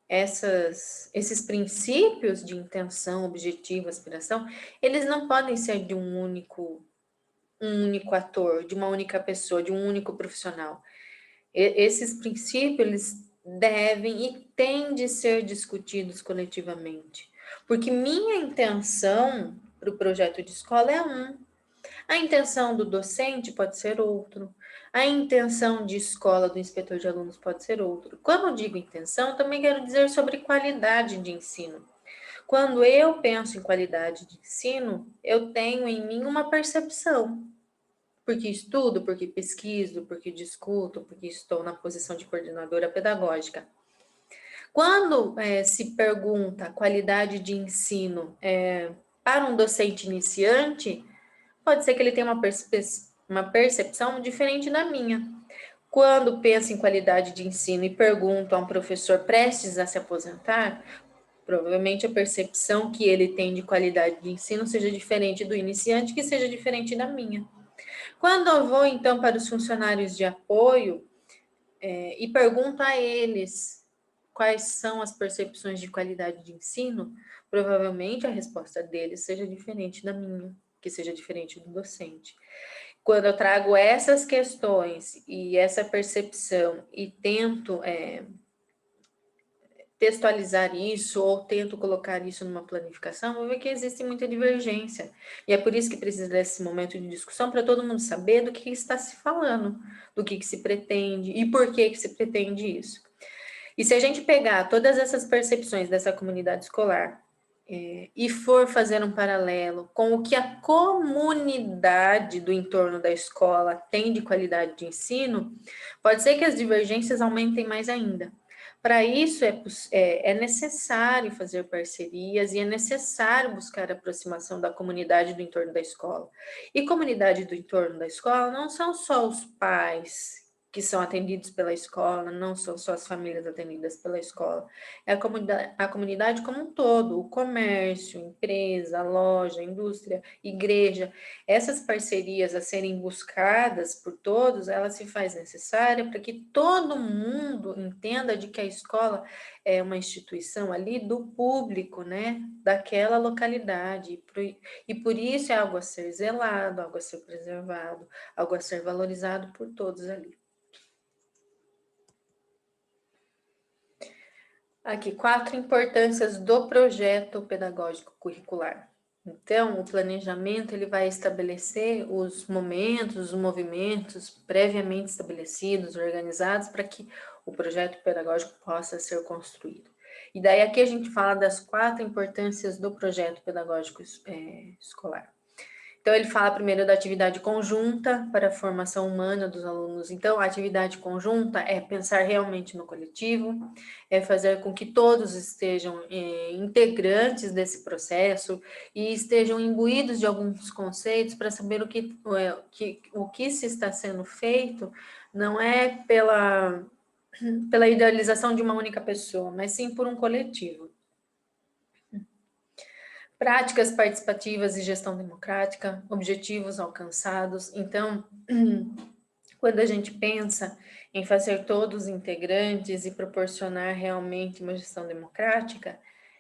S1: esses princípios de intenção, objetivo, aspiração, eles não podem ser de um único ator, de uma única pessoa, de um único profissional. Esses princípios, eles devem e têm de ser discutidos coletivamente. Porque minha intenção para o projeto de escola é a intenção do docente pode ser outro, a intenção de escola do inspetor de alunos pode ser outro. Quando eu digo intenção, também quero dizer sobre qualidade de ensino. Quando eu penso em qualidade de ensino, eu tenho em mim uma percepção, porque estudo, porque pesquiso, porque discuto, porque estou na posição de coordenadora pedagógica. Quando se pergunta qualidade de ensino para um docente iniciante, pode ser que ele tenha uma percepção diferente da minha. Quando penso em qualidade de ensino e pergunto a um professor prestes a se aposentar, provavelmente a percepção que ele tem de qualidade de ensino seja diferente do iniciante, que seja diferente da minha. Quando eu vou, então, para os funcionários de apoio e pergunto a eles quais são as percepções de qualidade de ensino, provavelmente a resposta deles seja diferente da minha, que seja diferente do docente. Quando eu trago essas questões e essa percepção e tento textualizar isso ou tento colocar isso numa planificação, vou ver que existe muita divergência. E é por isso que precisa desse momento de discussão para todo mundo saber do que está se falando, do que se pretende e por que se pretende isso. E se a gente pegar todas essas percepções dessa comunidade escolar e for fazer um paralelo com o que a comunidade do entorno da escola tem de qualidade de ensino, pode ser que as divergências aumentem mais ainda. Para isso, é necessário fazer parcerias e é necessário buscar a aproximação da comunidade do entorno da escola. E comunidade do entorno da escola não são só os pais que são atendidos pela escola, não são só as famílias atendidas pela escola, é a comunidade como um todo, o comércio, empresa, loja, indústria, igreja. Essas parcerias a serem buscadas por todos, ela se faz necessária para que todo mundo entenda de que a escola é uma instituição ali do público, né, daquela localidade, e por isso é algo a ser zelado, algo a ser preservado, algo a ser valorizado por todos ali. Aqui, 4 importâncias do projeto pedagógico curricular. Então, o planejamento ele vai estabelecer os momentos, os movimentos previamente estabelecidos, organizados, para que o projeto pedagógico possa ser construído. E daí aqui a gente fala das 4 importâncias do projeto pedagógico escolar. Então, ele fala primeiro da atividade conjunta para a formação humana dos alunos. Então, a atividade conjunta é pensar realmente no coletivo, é fazer com que todos estejam integrantes desse processo e estejam imbuídos de alguns conceitos para saber o que se está sendo feito não é pela idealização de uma única pessoa, mas sim por um coletivo. Práticas participativas e gestão democrática, objetivos alcançados. Então, quando a gente pensa em fazer todos integrantes e proporcionar realmente uma gestão democrática,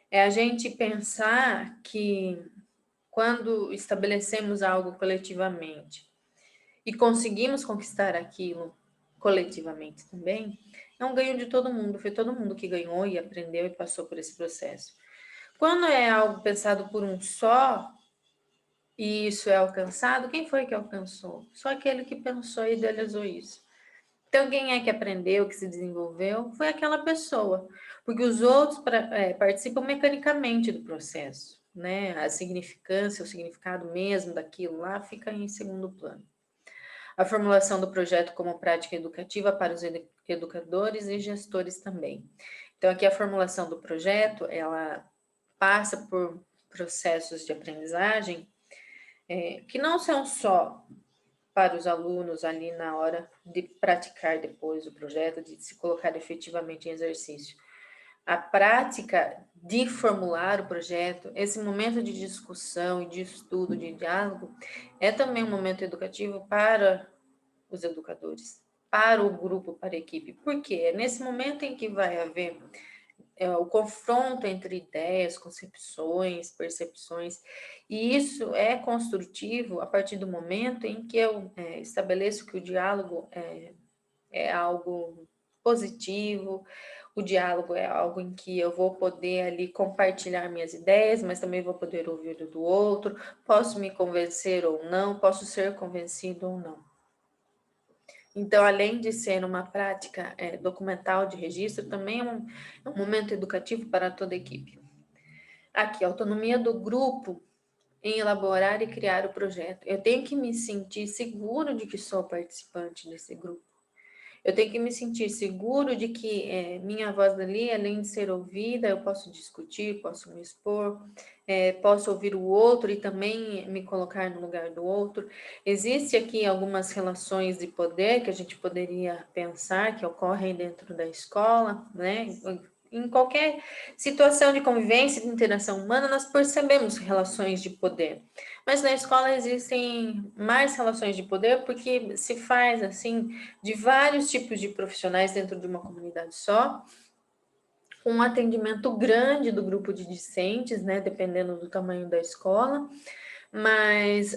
S1: é a gente pensar que quando estabelecemos algo coletivamente e conseguimos conquistar aquilo coletivamente também, é um ganho de todo mundo, foi todo mundo que ganhou e aprendeu e passou por esse processo. Quando é algo pensado por um só, e isso é alcançado, quem foi que alcançou? Só aquele que pensou e idealizou isso. Então, quem é que aprendeu, que se desenvolveu? Foi aquela pessoa, porque os outros participam mecanicamente do processo, né? A significância, o significado mesmo daquilo lá fica em segundo plano. A formulação do projeto como prática educativa para os educadores e gestores também. Então, aqui a formulação do projeto, ela passa por processos de aprendizagem que não são só para os alunos ali na hora de praticar depois o projeto, de se colocar efetivamente em exercício. A prática de formular o projeto, esse momento de discussão e de estudo, de diálogo, é também um momento educativo para os educadores, para o grupo, para a equipe. Por quê? É nesse momento em que vai haver o confronto entre ideias, concepções, percepções, e isso é construtivo a partir do momento em que eu estabeleço que o diálogo é algo positivo, o diálogo é algo em que eu vou poder ali compartilhar minhas ideias, mas também vou poder ouvir do outro, posso me convencer ou não, posso ser convencido ou não. Então, além de ser uma prática documental de registro, também é um momento educativo para toda a equipe. Aqui, a autonomia do grupo em elaborar e criar o projeto. Eu tenho que me sentir seguro de que sou participante desse grupo. Eu tenho que me sentir seguro de que minha voz ali, além de ser ouvida, eu posso discutir, posso me expor, posso ouvir o outro e também me colocar no lugar do outro. Existe aqui algumas relações de poder que a gente poderia pensar que ocorrem dentro da escola, né? Em qualquer situação de convivência, de interação humana, nós percebemos relações de poder. Mas na escola existem mais relações de poder porque se faz, assim, de vários tipos de profissionais dentro de uma comunidade só, com um atendimento grande do grupo de discentes, né, dependendo do tamanho da escola. Mas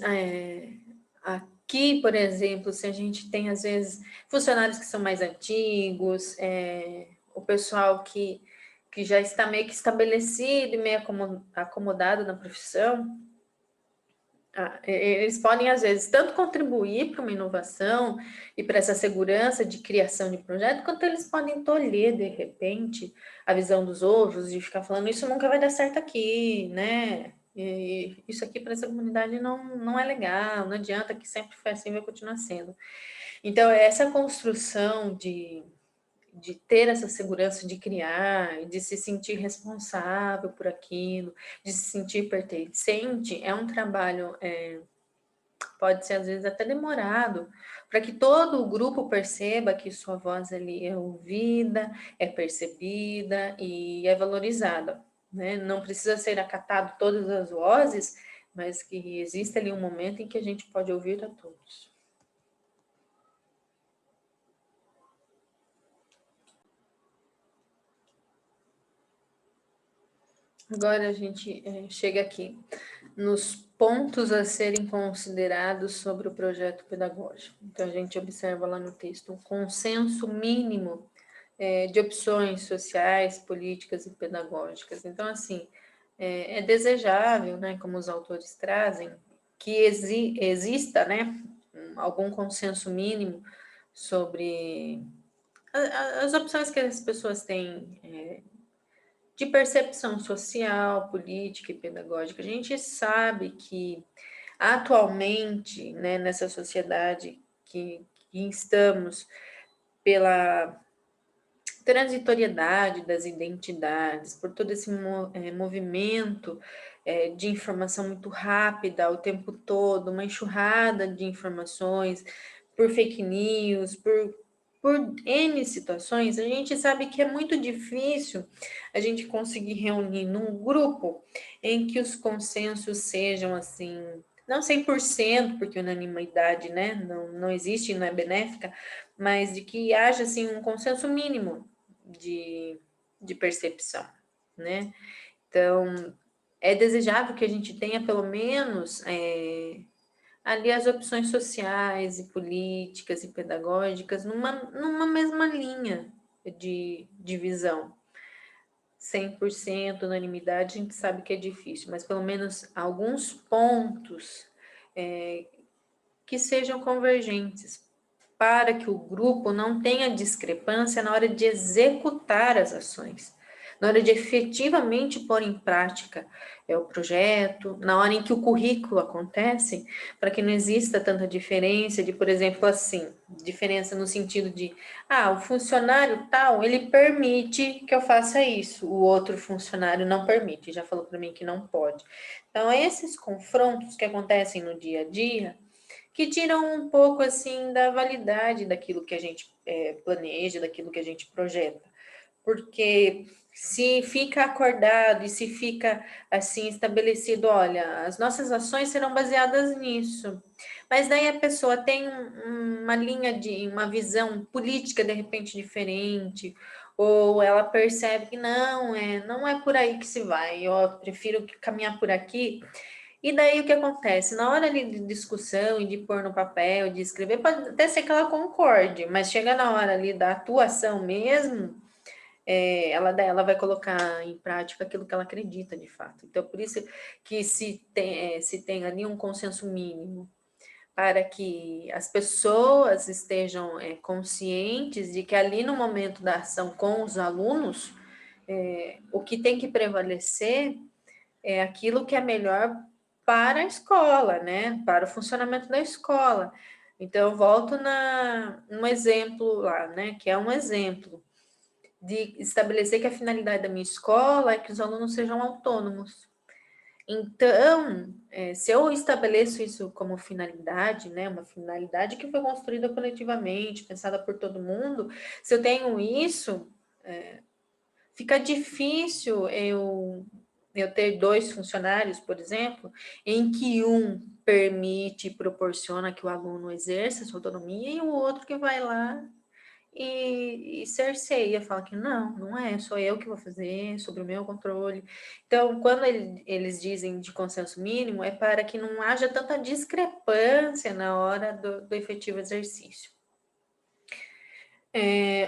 S1: aqui, por exemplo, se a gente tem, às vezes, funcionários que são mais antigos, o pessoal que já está meio que estabelecido e meio acomodado na profissão, eles podem, às vezes, tanto contribuir para uma inovação e para essa segurança de criação de projeto, quanto eles podem tolher, de repente, a visão dos outros, de ficar falando, isso nunca vai dar certo aqui, né? E isso aqui para essa comunidade não é legal, não adianta, que sempre foi assim, vai continuar sendo. Então, essa construção de ter essa segurança de criar, de se sentir responsável por aquilo, de se sentir pertencente, é um trabalho, pode ser às vezes até demorado, para que todo o grupo perceba que sua voz ali é ouvida, é percebida e é valorizada, né? Não precisa ser acatado todas as vozes, mas que existe ali um momento em que a gente pode ouvir a todos. Agora a gente chega aqui nos pontos a serem considerados sobre o projeto pedagógico. Então, a gente observa lá no texto um consenso mínimo de opções sociais, políticas e pedagógicas. Então, assim, é desejável, né, como os autores trazem, que exista, né, algum consenso mínimo sobre as opções que as pessoas têm de percepção social, política e pedagógica. A gente sabe que atualmente, né, nessa sociedade que estamos, pela transitoriedade das identidades, por todo esse movimento de informação muito rápida o tempo todo, uma enxurrada de informações, por fake news, por N situações, a gente sabe que é muito difícil a gente conseguir reunir num grupo em que os consensos sejam assim, não 100%, porque unanimidade, né, não existe, não é benéfica, mas de que haja assim um consenso mínimo de percepção, né? Então, é desejável que a gente tenha pelo menos ali as opções sociais e políticas e pedagógicas numa mesma linha de visão. 100% unanimidade, a gente sabe que é difícil, mas pelo menos alguns pontos que sejam convergentes, para que o grupo não tenha discrepância na hora de executar as ações, na hora de efetivamente pôr em prática o projeto, na hora em que o currículo acontece, para que não exista tanta diferença de, por exemplo, assim, diferença no sentido de, o funcionário tal, ele permite que eu faça isso, o outro funcionário não permite, já falou para mim que não pode. Então, esses confrontos que acontecem no dia a dia, que tiram um pouco assim da validade daquilo que a gente planeja, daquilo que a gente projeta. Porque se fica acordado e se fica assim estabelecido, olha, as nossas ações serão baseadas nisso. Mas daí a pessoa tem uma linha uma visão política de repente diferente, ou ela percebe que não é por aí que se vai, eu prefiro caminhar por aqui. E daí o que acontece? Na hora ali de discussão e de pôr no papel, de escrever, pode até ser que ela concorde, mas chega na hora ali da atuação mesmo, ela vai colocar em prática aquilo que ela acredita de fato. Então, por isso que se tem ali um consenso mínimo para que as pessoas estejam conscientes de que ali no momento da ação com os alunos, o que tem que prevalecer é aquilo que é melhor para a escola, né? Para o funcionamento da escola. Então, eu volto no exemplo lá, né? Que é um exemplo de estabelecer que a finalidade da minha escola é que os alunos sejam autônomos. Então, se eu estabeleço isso como finalidade, né? Uma finalidade que foi construída coletivamente, pensada por todo mundo, se eu tenho isso, fica difícil eu ter dois funcionários, por exemplo, em que um permite e proporciona que o aluno exerça sua autonomia e o outro que vai lá e cerceia, fala que não é, sou eu que vou fazer, sobre o meu controle. Então, quando eles dizem de consenso mínimo, é para que não haja tanta discrepância na hora do efetivo exercício.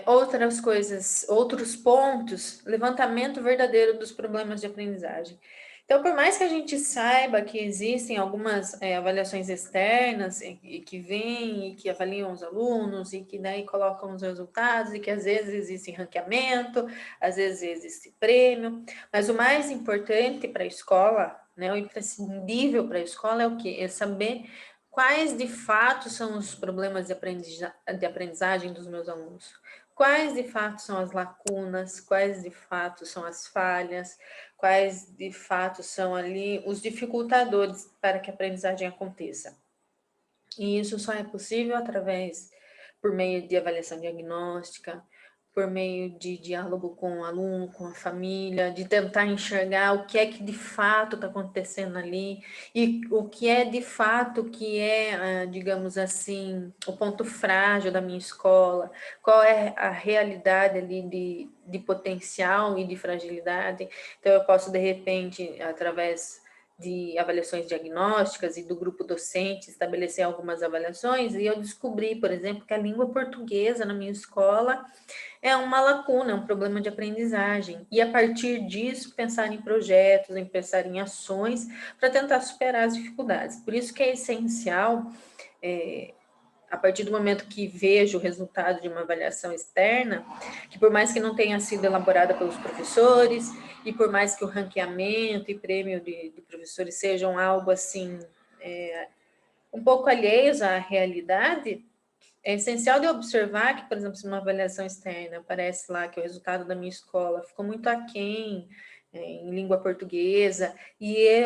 S1: Outras coisas, outros pontos, levantamento verdadeiro dos problemas de aprendizagem. Então, por mais que a gente saiba que existem algumas avaliações externas e que vêm e que avaliam os alunos e que daí colocam os resultados e que às vezes existe ranqueamento, às vezes existe prêmio, mas o mais importante para a escola, né, o imprescindível para a escola é o quê? É saber quais de fato são os problemas de aprendizagem dos meus alunos? Quais de fato são as lacunas? Quais de fato são as falhas? Quais de fato são ali os dificultadores para que a aprendizagem aconteça? E isso só é possível por meio de avaliação diagnóstica, por meio de diálogo com o aluno, com a família, de tentar enxergar o que é que de fato está acontecendo ali e o que é de fato que é, digamos assim, o ponto frágil da minha escola, qual é a realidade ali de potencial e de fragilidade. Então, eu posso, de repente, através de avaliações diagnósticas e do grupo docente estabelecer algumas avaliações, e eu descobri, por exemplo, que a língua portuguesa na minha escola é uma lacuna, é um problema de aprendizagem. E a partir disso, pensar em projetos, em pensar em ações para tentar superar as dificuldades. Por isso que é essencial, a partir do momento que vejo o resultado de uma avaliação externa, que por mais que não tenha sido elaborada pelos professores, e por mais que o ranqueamento e prêmio de professores sejam algo assim um pouco alheios à realidade, é essencial de observar que, por exemplo, se uma avaliação externa aparece lá que o resultado da minha escola ficou muito aquém em língua portuguesa, e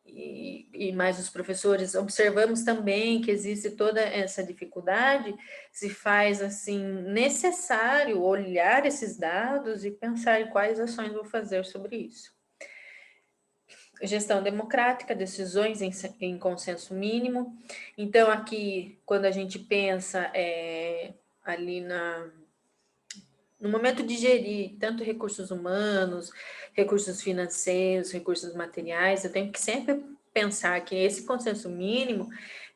S1: e mais os professores observamos também que existe toda essa dificuldade, se faz assim necessário olhar esses dados e pensar em quais ações vou fazer sobre isso. Gestão democrática, decisões em consenso mínimo. Então, aqui, quando a gente pensa ali no momento de gerir tanto recursos humanos, recursos financeiros, recursos materiais, eu tenho que sempre pensar que esse consenso mínimo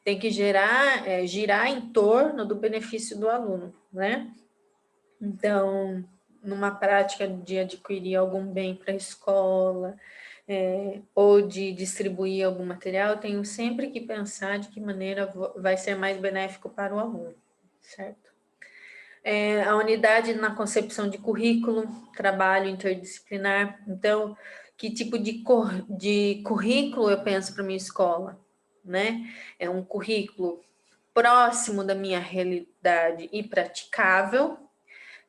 S1: tem que girar em torno do benefício do aluno, né? Então, numa prática de adquirir algum bem para a escola, ou de distribuir algum material, eu tenho sempre que pensar de que maneira vai ser mais benéfico para o aluno, certo? A unidade na concepção de currículo, trabalho interdisciplinar. Então, que tipo de currículo eu penso para minha escola, né? É um currículo próximo da minha realidade e praticável,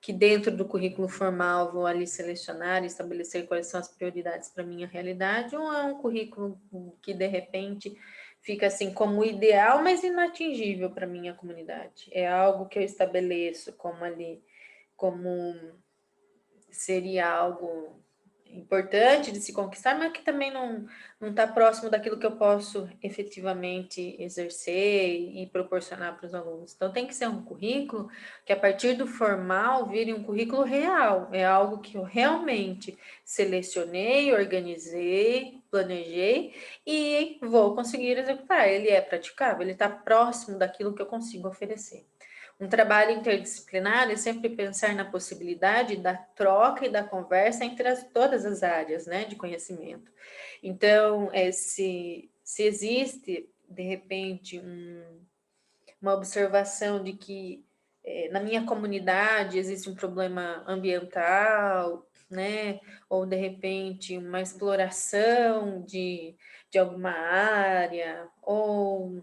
S1: que dentro do currículo formal vou ali selecionar e estabelecer quais são as prioridades para a minha realidade, ou é um currículo que, de repente, fica assim como ideal, mas inatingível para a minha comunidade. É algo que eu estabeleço como seria algo importante de se conquistar, mas que também não está próximo daquilo que eu posso efetivamente exercer e proporcionar para os alunos. Então, tem que ser um currículo que, a partir do formal, vire um currículo real. É algo que eu realmente selecionei, organizei, planejei e vou conseguir executar. Ele é praticável, ele está próximo daquilo que eu consigo oferecer. Um trabalho interdisciplinar é sempre pensar na possibilidade da troca e da conversa entre todas as áreas, né, de conhecimento. Então, se existe, de repente, uma observação de que na minha comunidade existe um problema ambiental, né, ou, de repente, uma exploração de alguma área, ou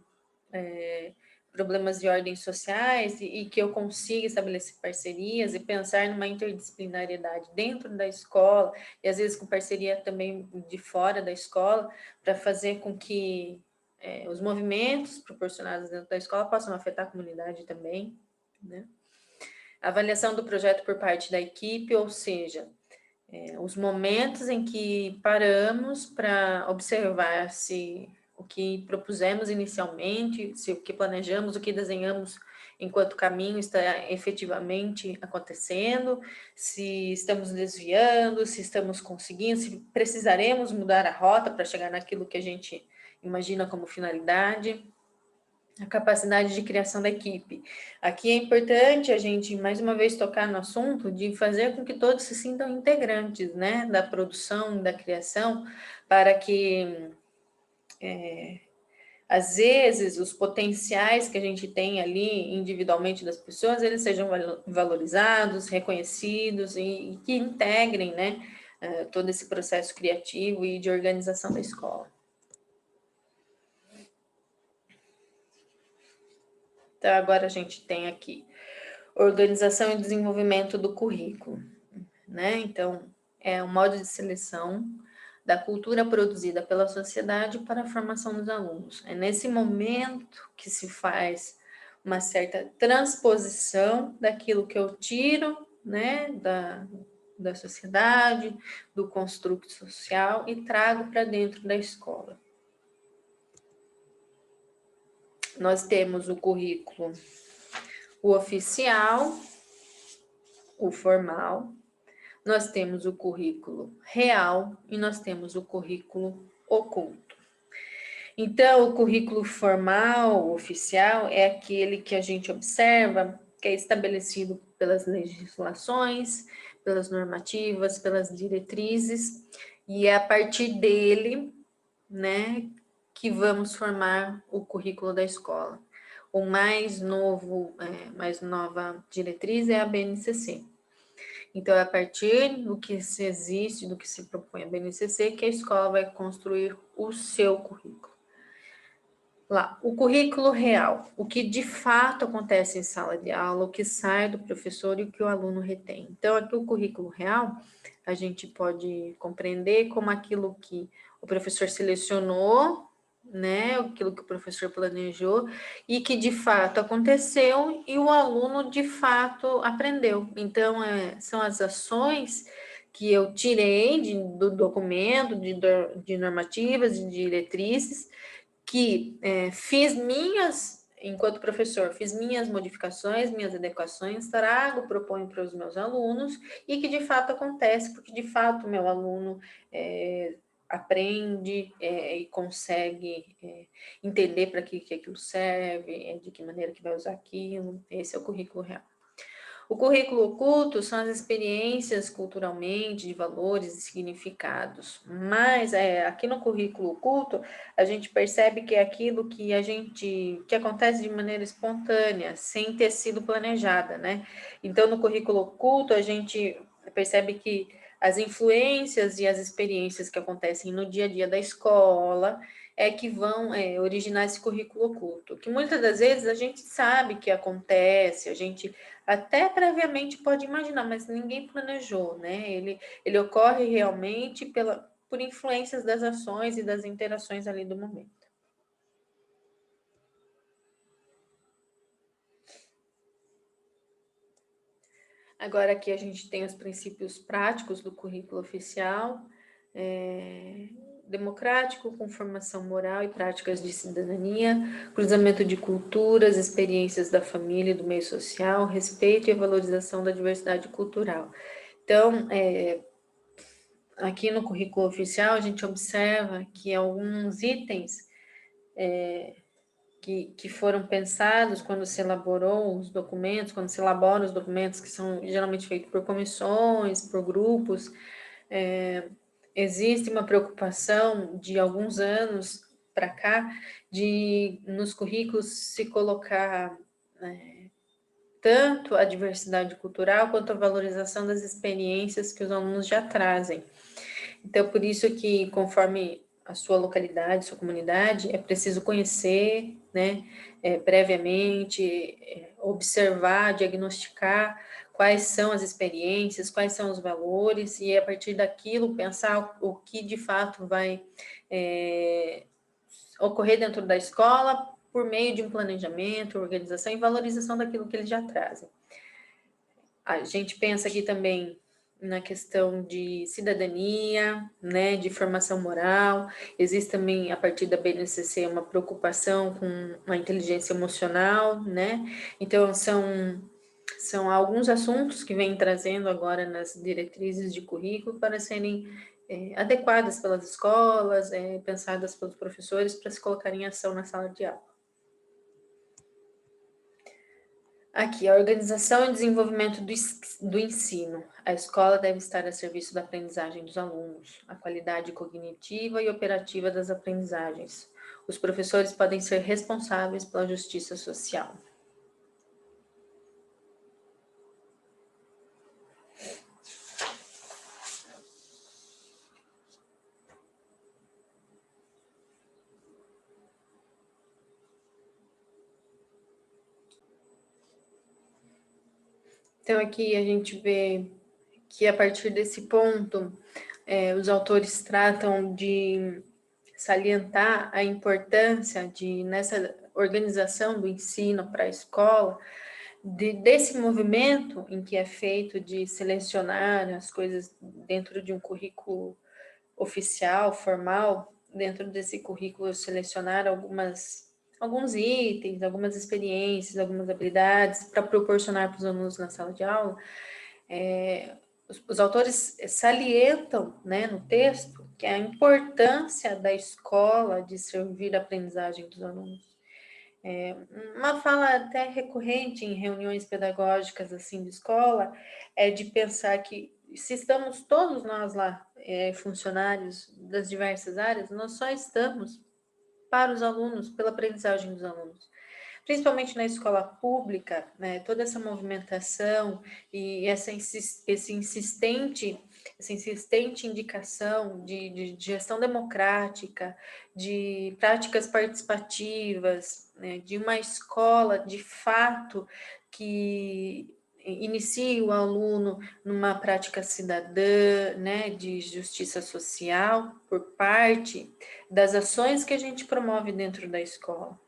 S1: problemas de ordem sociais e que eu consiga estabelecer parcerias e pensar numa interdisciplinariedade dentro da escola e às vezes com parceria também de fora da escola para fazer com que os movimentos proporcionados dentro da escola possam afetar a comunidade também, né? Avaliação do projeto por parte da equipe, ou seja, os momentos em que paramos para observar se o que propusemos inicialmente, se o que planejamos, o que desenhamos enquanto caminho está efetivamente acontecendo, se estamos desviando, se estamos conseguindo, se precisaremos mudar a rota para chegar naquilo que a gente imagina como finalidade. A capacidade de criação da equipe. Aqui é importante a gente, mais uma vez, tocar no assunto de fazer com que todos se sintam integrantes, né, da produção, da criação, para que, às vezes, os potenciais que a gente tem ali individualmente das pessoas, eles sejam valorizados, reconhecidos e que integrem, né, todo esse processo criativo e de organização da escola. Então, agora a gente tem aqui organização e desenvolvimento do currículo, né? Então, é um modo de seleção da cultura produzida pela sociedade para a formação dos alunos. É nesse momento que se faz uma certa transposição daquilo que eu tiro, né, da sociedade, do construto social e trago para dentro da escola. Nós temos o currículo, o oficial, o formal, nós temos o currículo real e nós temos o currículo oculto. Então, o currículo formal, oficial, é aquele que a gente observa, que é estabelecido pelas legislações, pelas normativas, pelas diretrizes, e é a partir dele, né, que vamos formar o currículo da escola. O mais nova diretriz é a BNCC. Então, é a partir do que se existe, do que se propõe a BNCC, que a escola vai construir o seu currículo. Lá, o currículo real, o que de fato acontece em sala de aula, o que sai do professor e o que o aluno retém. Então, aqui o currículo real, a gente pode compreender como aquilo que o professor selecionou, né, aquilo que o professor planejou e que de fato aconteceu e o aluno de fato aprendeu. Então, são as ações que eu tirei do documento, de normativas, de diretrizes, que fiz enquanto professor, fiz minhas modificações, minhas adequações, trago, proponho para os meus alunos, e que de fato acontece, porque de fato o meu aluno aprende e consegue entender para que aquilo serve, de que maneira que vai usar aquilo. Esse é o currículo real. O currículo oculto são as experiências culturalmente, de valores e significados. Mas aqui no currículo oculto, a gente percebe que é aquilo que acontece de maneira espontânea, sem ter sido planejada, né? Então, no currículo oculto, a gente percebe que as influências e as experiências que acontecem no dia a dia da escola que vão originar esse currículo oculto, que muitas das vezes a gente sabe que acontece, a gente até previamente pode imaginar, mas ninguém planejou, né? Ele ocorre realmente por influências das ações e das interações ali do momento. Agora aqui a gente tem os princípios práticos do currículo oficial, democrático, com formação moral e práticas de cidadania, cruzamento de culturas, experiências da família e do meio social, respeito e valorização da diversidade cultural. Então, aqui no currículo oficial, a gente observa que alguns itens que foram pensados quando se elaborou os documentos, quando se elaboram os documentos, que são geralmente feitos por comissões, por grupos, existe uma preocupação de alguns anos para cá de nos currículos se colocar tanto a diversidade cultural quanto a valorização das experiências que os alunos já trazem. Então, por isso que, conforme a sua localidade, sua comunidade, é preciso conhecer, né, previamente, observar, diagnosticar quais são as experiências, quais são os valores, e a partir daquilo pensar o que de fato vai ocorrer dentro da escola por meio de um planejamento, organização e valorização daquilo que eles já trazem. A gente pensa aqui também na questão de cidadania, né, de formação moral. Existe também, a partir da BNCC, uma preocupação com a inteligência emocional, né? Então, são alguns assuntos que vêm trazendo agora nas diretrizes de currículo para serem adequadas pelas escolas, pensadas pelos professores para se colocar em ação na sala de aula. Aqui, a organização e desenvolvimento do ensino. A escola deve estar a serviço da aprendizagem dos alunos, a qualidade cognitiva e operativa das aprendizagens. Os professores podem ser responsáveis pela justiça social. Então, aqui a gente vê que, a partir desse ponto, os autores tratam de salientar a importância nessa organização do ensino para a escola, desse movimento em que é feito de selecionar as coisas dentro de um currículo oficial, formal, dentro desse currículo selecionar alguns itens, algumas experiências, algumas habilidades para proporcionar para os alunos na sala de aula. Os autores salientam, né, no texto, que a importância da escola de servir a aprendizagem dos alunos. Uma fala até recorrente em reuniões pedagógicas assim de escola é de pensar que, se estamos todos nós lá, funcionários das diversas áreas, nós só estamos para os alunos, pela aprendizagem dos alunos. principalmente na escola pública, né, toda essa movimentação e essa insistente indicação de gestão democrática, de práticas participativas, né, de uma escola, de fato, que inicie o aluno numa prática cidadã, né, de justiça social, por parte das ações que a gente promove dentro da escola.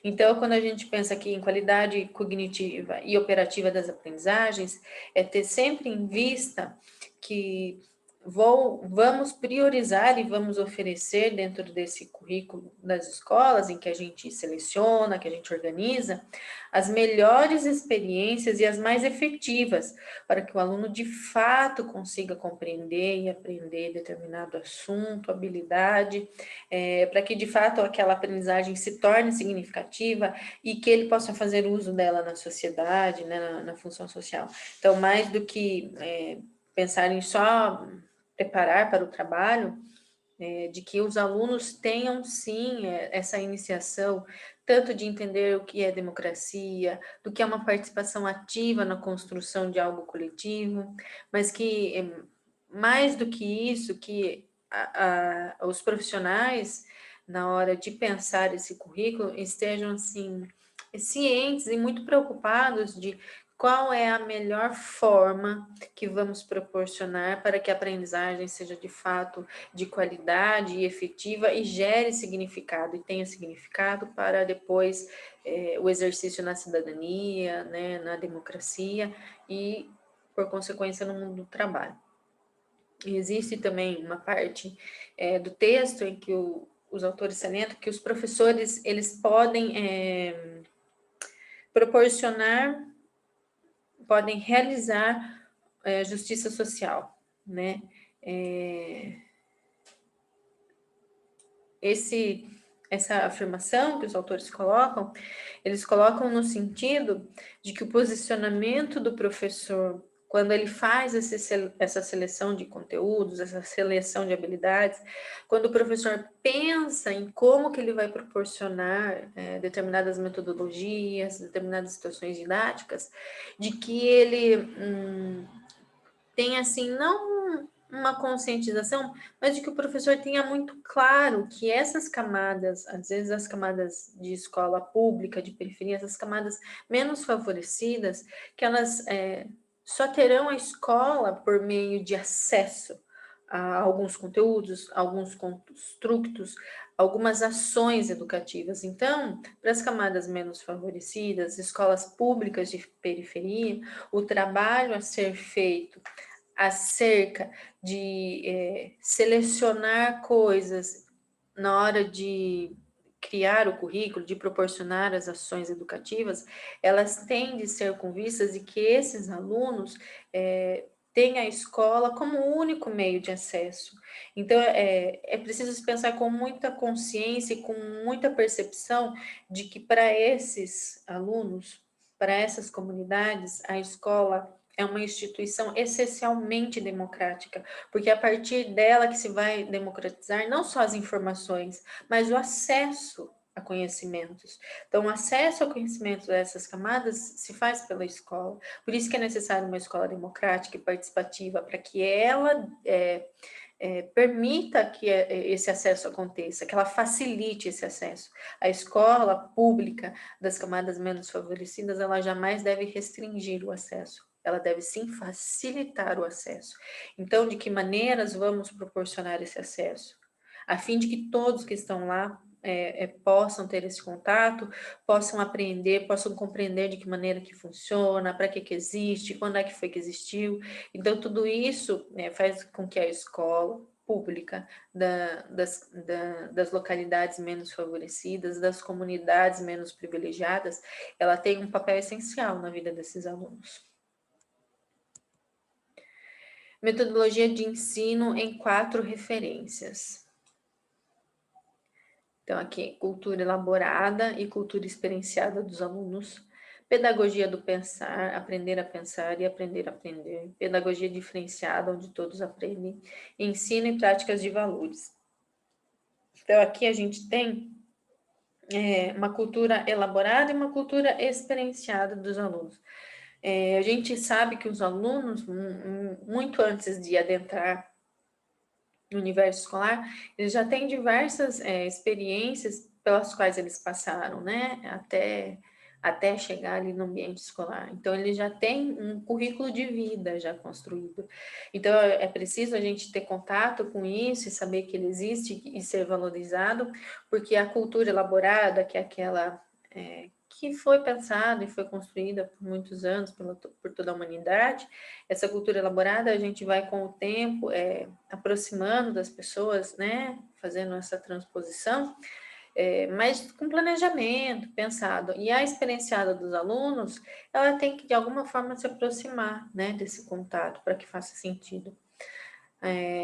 S1: Então, quando a gente pensa aqui em qualidade cognitiva e operativa das aprendizagens, é ter sempre em vista que vamos priorizar e vamos oferecer dentro desse currículo das escolas, em que a gente seleciona, que a gente organiza, as melhores experiências e as mais efetivas, para que o aluno de fato consiga compreender e aprender determinado assunto, habilidade, para que de fato aquela aprendizagem se torne significativa e que ele possa fazer uso dela na sociedade, né, na função social. Então, mais do que pensar em só preparar para o trabalho, de que os alunos tenham sim essa iniciação, tanto de entender o que é democracia, do que é uma participação ativa na construção de algo coletivo, mas que mais do que isso, que os profissionais, na hora de pensar esse currículo, estejam assim cientes e muito preocupados de qual é a melhor forma que vamos proporcionar para que a aprendizagem seja de fato de qualidade e efetiva e gere significado e tenha significado para depois o exercício na cidadania, né, na democracia e, por consequência, no mundo do trabalho. E existe também uma parte do texto em que os autores salientam que os professores eles podem podem realizar justiça social, né? Essa afirmação que os autores colocam, eles colocam no sentido de que o posicionamento do professor, quando ele faz essa seleção de conteúdos, essa seleção de habilidades, quando o professor pensa em como que ele vai proporcionar determinadas metodologias, determinadas situações didáticas, de que ele tem assim, não uma conscientização, mas de que o professor tenha muito claro que essas camadas, às vezes as camadas de escola pública, de periferia, essas camadas menos favorecidas, que elas só terão a escola por meio de acesso a alguns conteúdos, alguns construtos, algumas ações educativas. Então, para as camadas menos favorecidas, escolas públicas de periferia, o trabalho a ser feito acerca de selecionar coisas na hora de criar o currículo, de proporcionar as ações educativas, elas têm de ser com vistas de que esses alunos têm a escola como o único meio de acesso. Então, é preciso pensar com muita consciência e com muita percepção de que para esses alunos, para essas comunidades, a escola é uma instituição essencialmente democrática, porque é a partir dela que se vai democratizar não só as informações, mas o acesso a conhecimentos. Então, o acesso a conhecimentos dessas camadas se faz pela escola. Por isso que é necessário uma escola democrática e participativa, para que ela permita que esse acesso aconteça, que ela facilite esse acesso. A escola pública das camadas menos favorecidas, ela jamais deve restringir o acesso. Ela deve sim facilitar o acesso. Então, de que maneiras vamos proporcionar esse acesso? A fim de que todos que estão lá possam ter esse contato, possam aprender, possam compreender de que maneira que funciona, para que existe, quando é que foi que existiu. Então, tudo isso faz com que a escola pública das localidades menos favorecidas, das comunidades menos privilegiadas, ela tenha um papel essencial na vida desses alunos. Metodologia de ensino em 4 referências. Então, aqui, cultura elaborada e cultura experienciada dos alunos, pedagogia do pensar, aprender a pensar e aprender a aprender, pedagogia diferenciada, onde todos aprendem, ensino e práticas de valores. Então, aqui a gente tem uma cultura elaborada e uma cultura experienciada dos alunos. A gente sabe que os alunos, muito antes de adentrar no universo escolar, eles já têm diversas experiências pelas quais eles passaram, né? Até chegar ali no ambiente escolar. Então, ele já tem um currículo de vida já construído. Então, é preciso a gente ter contato com isso e saber que ele existe e ser valorizado, porque a cultura elaborada, que é aquela que foi pensada e foi construída por muitos anos por toda a humanidade, essa cultura elaborada a gente vai com o tempo aproximando das pessoas, né, fazendo essa transposição, mas com planejamento, pensado. E a experienciada dos alunos, ela tem que, de alguma forma, se aproximar, né, desse contato, para que faça sentido.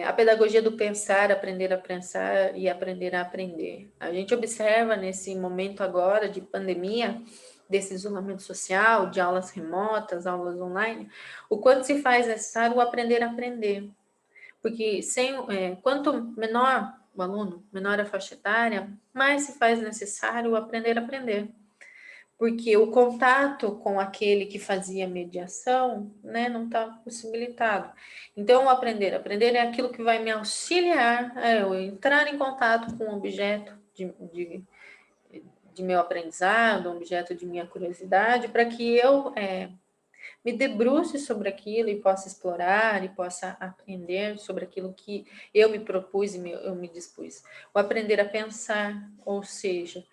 S1: A pedagogia do pensar, aprender a pensar e aprender a aprender. A gente observa nesse momento agora de pandemia, desse isolamento social, de aulas remotas, aulas online, o quanto se faz necessário o aprender a aprender. Porque quanto menor o aluno, menor a faixa etária, mais se faz necessário o aprender a aprender. Porque o contato com aquele que fazia mediação, né, não está possibilitado. Então, aprender é aquilo que vai me auxiliar a eu entrar em contato com o objeto de meu aprendizado, um objeto de minha curiosidade, para que eu me debruce sobre aquilo e possa explorar e possa aprender sobre aquilo que eu me propus e eu me dispus. O aprender a pensar, ou seja,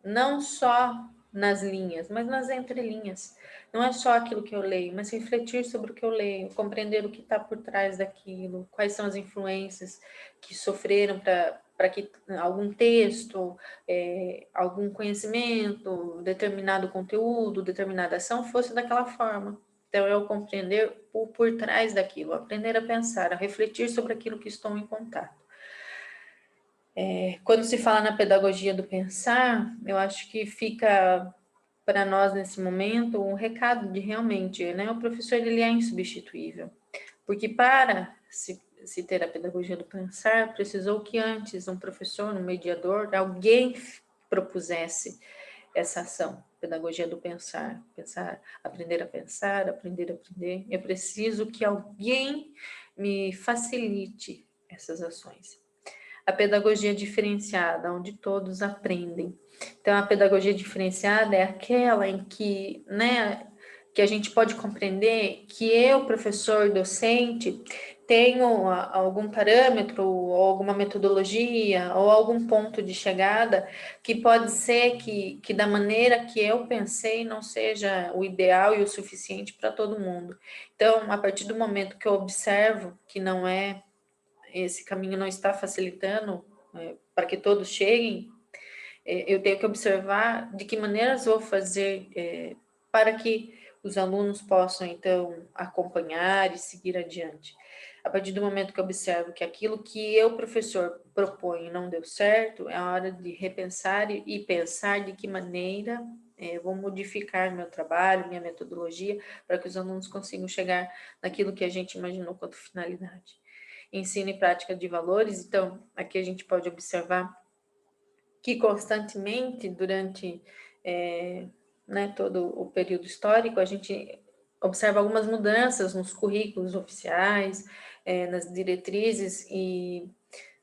S1: não só nas linhas, mas nas entrelinhas. Não é só aquilo que eu leio, mas refletir sobre o que eu leio, compreender o que está por trás daquilo, quais são as influências que sofreram para que algum texto, algum conhecimento, determinado conteúdo, determinada ação fosse daquela forma. Então, eu compreender por trás daquilo, aprender a pensar, a refletir sobre aquilo que estou em contato. Quando se fala na pedagogia do pensar, eu acho que fica para nós nesse momento um recado de realmente, né, o professor ele é insubstituível, porque para se ter a pedagogia do pensar, precisou que antes um professor, um mediador, alguém propusesse essa ação, pedagogia do pensar, aprender a pensar, aprender a aprender. Eu preciso que alguém me facilite essas ações. A pedagogia diferenciada, onde todos aprendem. Então, a pedagogia diferenciada é aquela em que, né, que a gente pode compreender que eu, professor, docente, tenho algum parâmetro, ou alguma metodologia, ou algum ponto de chegada que pode ser que da maneira que eu pensei não seja o ideal e o suficiente para todo mundo. Então, a partir do momento que eu observo que não é esse caminho não está facilitando para que todos cheguem, eu tenho que observar de que maneiras vou fazer para que os alunos possam, então, acompanhar e seguir adiante. A partir do momento que eu observo que aquilo que eu, professor, proponho não deu certo, é a hora de repensar e pensar de que maneira vou modificar meu trabalho, minha metodologia, para que os alunos consigam chegar naquilo que a gente imaginou quanto finalidade. Ensino e prática de valores, então, aqui a gente pode observar que constantemente, durante todo o período histórico, a gente observa algumas mudanças nos currículos oficiais, nas diretrizes, e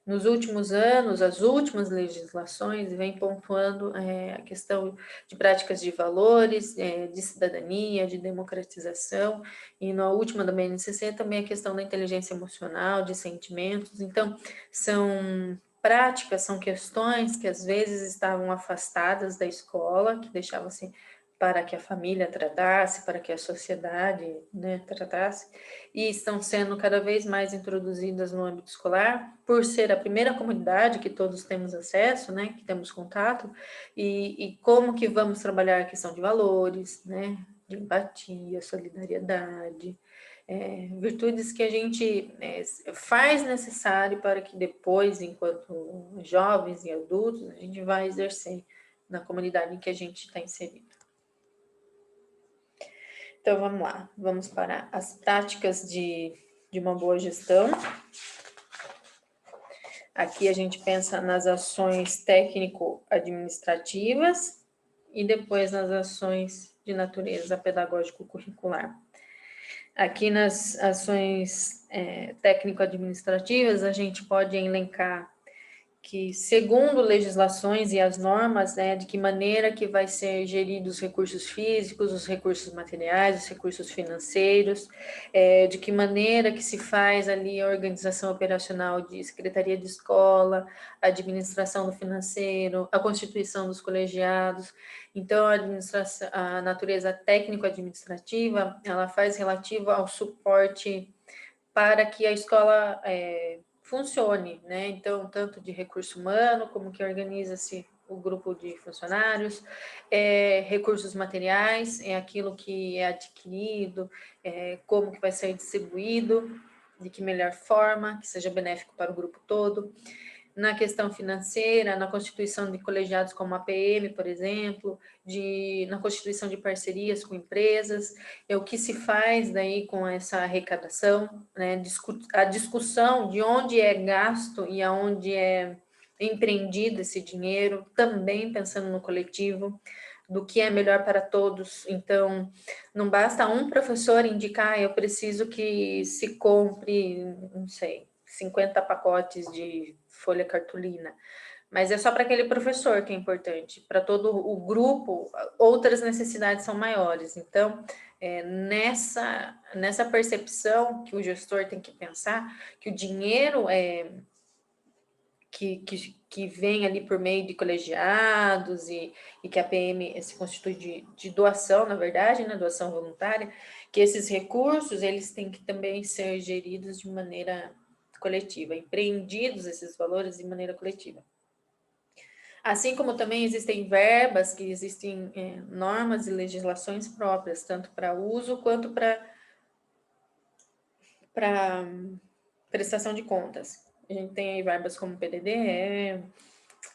S1: nos últimos anos, as últimas legislações vêm pontuando a questão de práticas de valores, de cidadania, de democratização, e na última da BNCC também a questão da inteligência emocional, de sentimentos. Então, são práticas, são questões que às vezes estavam afastadas da escola, que deixavam-se para que a família tratasse, para que a sociedade, né, tratasse, e estão sendo cada vez mais introduzidas no âmbito escolar, por ser a primeira comunidade que todos temos acesso, né, que temos contato, e como que vamos trabalhar a questão de valores, né, de empatia, solidariedade, virtudes que a gente faz necessário para que depois, enquanto jovens e adultos, a gente vai exercer na comunidade em que a gente está inserido. Então, vamos lá. Vamos para as práticas de uma boa gestão. Aqui a gente pensa nas ações técnico-administrativas e depois nas ações de natureza pedagógico-curricular. Aqui nas ações técnico-administrativas, a gente pode elencar que, segundo legislações e as normas, né, de que maneira que vai ser geridos os recursos físicos, os recursos materiais, os recursos financeiros, de que maneira que se faz ali a organização operacional de secretaria de escola, a administração do financeiro, a constituição dos colegiados. Então, a natureza técnico-administrativa, ela faz relativo ao suporte para que a escola funcione, né? Então, tanto de recurso humano, como que organiza-se o grupo de funcionários, recursos materiais, é aquilo que é adquirido, como que vai ser distribuído, de que melhor forma, que seja benéfico para o grupo todo. Na questão financeira, na constituição de colegiados como a PM, por exemplo, na constituição de parcerias com empresas, o que se faz daí com essa arrecadação, né? A discussão de onde é gasto e aonde é empreendido esse dinheiro, também pensando no coletivo, do que é melhor para todos. Então, não basta um professor indicar, eu preciso que se compre, não sei, 50 pacotes de folha cartolina, mas é só para aquele professor que é importante. Para todo o grupo, outras necessidades são maiores. Então, nessa percepção que o gestor tem que pensar, que o dinheiro que vem ali por meio de colegiados e que a PM se constitui de doação, na verdade, né, doação voluntária, que esses recursos, eles têm que também ser geridos de maneira coletiva, empreendidos esses valores de maneira coletiva. Assim como também existem verbas, que existem normas e legislações próprias, tanto para uso quanto para prestação de contas. A gente tem aí verbas como PDD,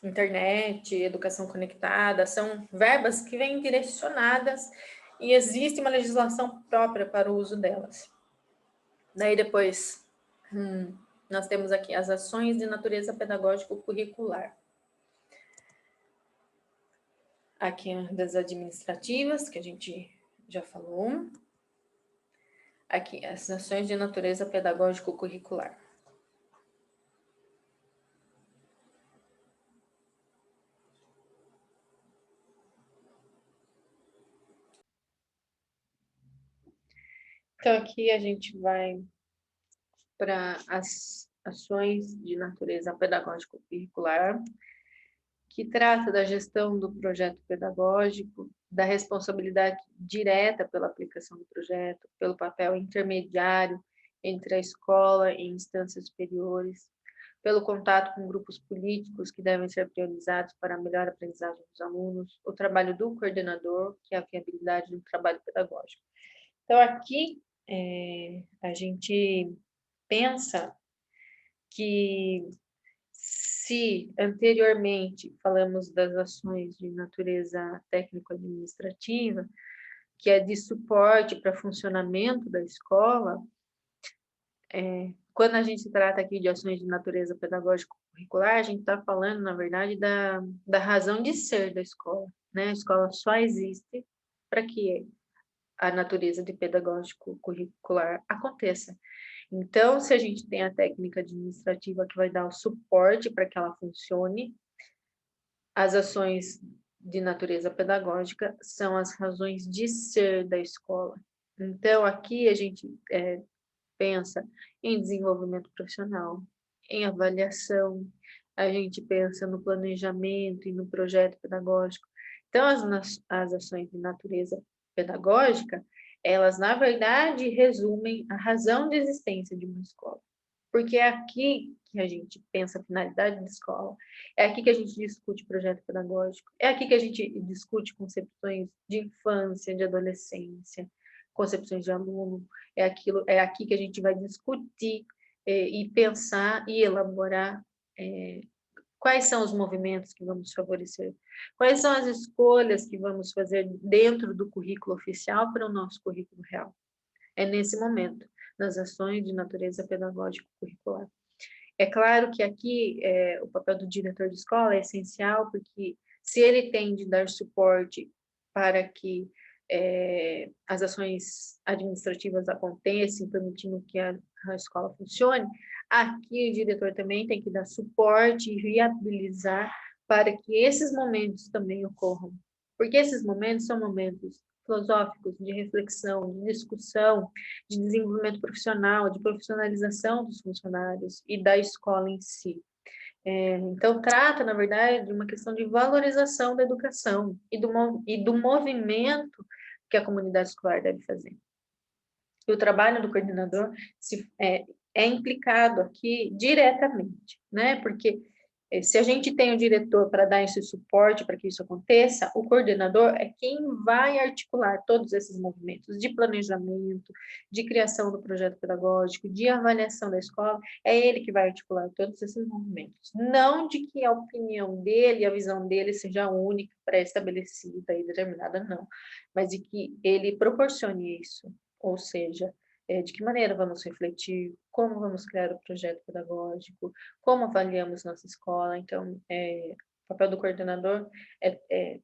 S1: internet, educação conectada, são verbas que vêm direcionadas e existe uma legislação própria para o uso delas. Daí depois, nós temos aqui as ações de natureza pedagógico-curricular. Aqui das administrativas, que a gente já falou. Aqui, as ações de natureza pedagógico-curricular. Então, aqui a gente vai para as ações de natureza pedagógico-curricular, que trata da gestão do projeto pedagógico, da responsabilidade direta pela aplicação do projeto, pelo papel intermediário entre a escola e instâncias superiores, pelo contato com grupos políticos que devem ser priorizados para a melhor aprendizagem dos alunos, o trabalho do coordenador, que é a viabilidade do trabalho pedagógico. Então, aqui a gente pensa que se anteriormente falamos das ações de natureza técnico-administrativa, que é de suporte para funcionamento da escola, quando a gente trata aqui de ações de natureza pedagógico-curricular, a gente está falando, na verdade, da razão de ser da escola, né? A escola só existe para que a natureza de pedagógico-curricular aconteça. Então, se a gente tem a técnica administrativa que vai dar o suporte para que ela funcione, as ações de natureza pedagógica são as razões de ser da escola. Então, aqui a gente pensa em desenvolvimento profissional, em avaliação, a gente pensa no planejamento e no projeto pedagógico. Então, as ações de natureza pedagógica, elas, na verdade, resumem a razão de existência de uma escola. Porque é aqui que a gente pensa a finalidade da escola, é aqui que a gente discute projeto pedagógico, é aqui que a gente discute concepções de infância, de adolescência, concepções de aluno, é aqui que a gente vai discutir e pensar e elaborar quais são os movimentos que vamos favorecer, quais são as escolhas que vamos fazer dentro do currículo oficial para o nosso currículo real. É nesse momento, nas ações de natureza pedagógico-curricular. É claro que aqui o papel do diretor de escola é essencial, porque se ele tem de dar suporte para que as ações administrativas aconteçam, permitindo que a escola funcione, aqui o diretor também tem que dar suporte e viabilizar para que esses momentos também ocorram. Porque esses momentos são momentos filosóficos, de reflexão, de discussão, de desenvolvimento profissional, de profissionalização dos funcionários e da escola em si. Então, trata, na verdade, de uma questão de valorização da educação e do movimento que a comunidade escolar deve fazer. E o trabalho do coordenador é implicado aqui diretamente, né? Porque se a gente tem o diretor para dar esse suporte para que isso aconteça, o coordenador é quem vai articular todos esses movimentos de planejamento, de criação do projeto pedagógico, de avaliação da escola, é ele que vai articular todos esses movimentos. Não de que a opinião dele, a visão dele seja única, pré-estabelecida e determinada, não, mas de que ele proporcione isso, ou seja, de que maneira vamos refletir, como vamos criar o projeto pedagógico, como avaliamos nossa escola. Então, o papel do coordenador é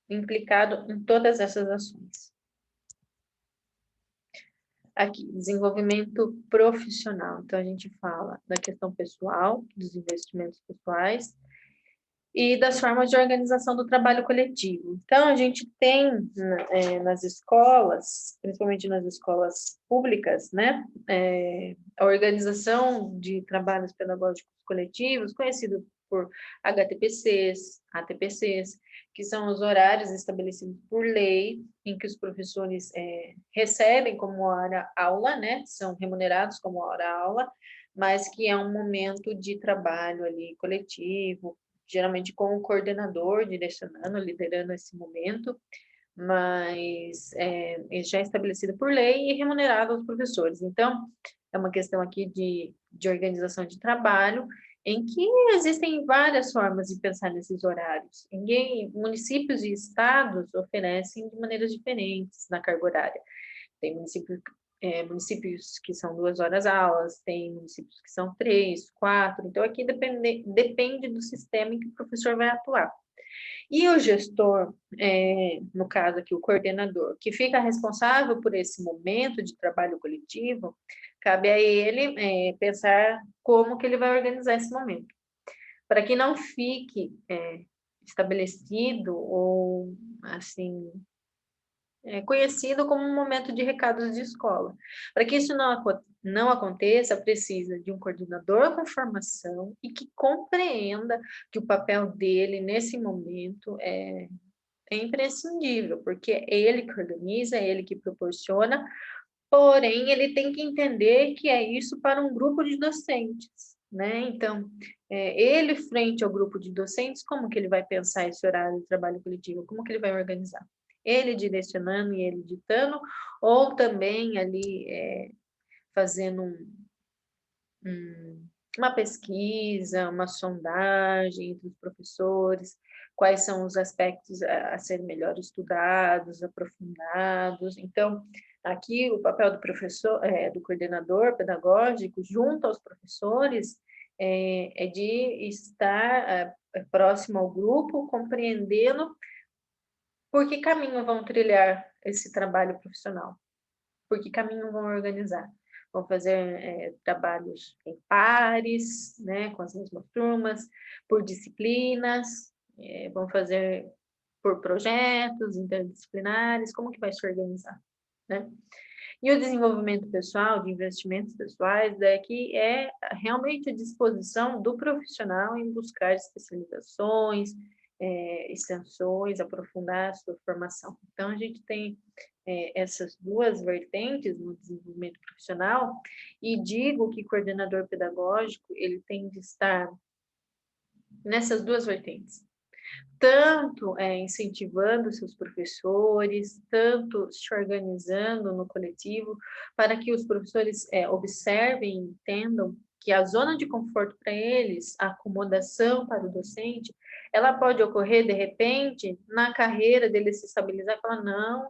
S1: implicado em todas essas ações. Aqui, desenvolvimento profissional. Então, a gente fala da questão pessoal, dos investimentos pessoais, e das formas de organização do trabalho coletivo. Então, a gente tem nas escolas, principalmente nas escolas públicas, né, a organização de trabalhos pedagógicos coletivos, conhecido por HTPCs, ATPCs, que são os horários estabelecidos por lei, em que os professores recebem como hora aula, né, são remunerados como hora aula, mas que é um momento de trabalho ali coletivo, geralmente com o coordenador direcionando, liderando esse momento, mas já é estabelecido por lei e remunerado aos professores. Então, é uma questão aqui de organização de trabalho, em que existem várias formas de pensar nesses horários. Municípios e estados oferecem de maneiras diferentes na carga horária. Tem municípios que são 2 horas aulas, tem municípios que são 3, 4, então aqui depende do sistema em que o professor vai atuar. E o gestor, no caso aqui o coordenador, que fica responsável por esse momento de trabalho coletivo, cabe a ele pensar como que ele vai organizar esse momento, para que não fique estabelecido ou, assim, conhecido como um momento de recados de escola. Para que isso não aconteça, precisa de um coordenador com formação e que compreenda que o papel dele nesse momento é imprescindível, porque é ele que organiza, é ele que proporciona, porém ele tem que entender que é isso para um grupo de docentes, né? Então, ele frente ao grupo de docentes, como que ele vai pensar esse horário de trabalho coletivo? Como que ele vai organizar? Ele direcionando e ele ditando, ou também ali fazendo uma pesquisa, uma sondagem entre os professores, quais são os aspectos a serem melhor estudados, aprofundados. Então, aqui o papel do professor, do coordenador pedagógico, junto aos professores, é de estar próximo ao grupo, compreendendo por que caminho vão trilhar esse trabalho profissional, por que caminho vão organizar. Vão fazer trabalhos em pares, né, com as mesmas turmas, por disciplinas, vão fazer por projetos interdisciplinares, como que vai se organizar, né? E o desenvolvimento pessoal, de investimentos pessoais, daqui é realmente a disposição do profissional em buscar especializações, extensões, aprofundar a sua formação. Então, a gente tem essas duas vertentes no desenvolvimento profissional, e digo que coordenador pedagógico, ele tem de estar nessas duas vertentes, tanto incentivando seus professores, tanto se organizando no coletivo, para que os professores observem e entendam que a zona de conforto para eles, a acomodação para o docente, ela pode ocorrer, de repente, na carreira dele se estabilizar e falar, não,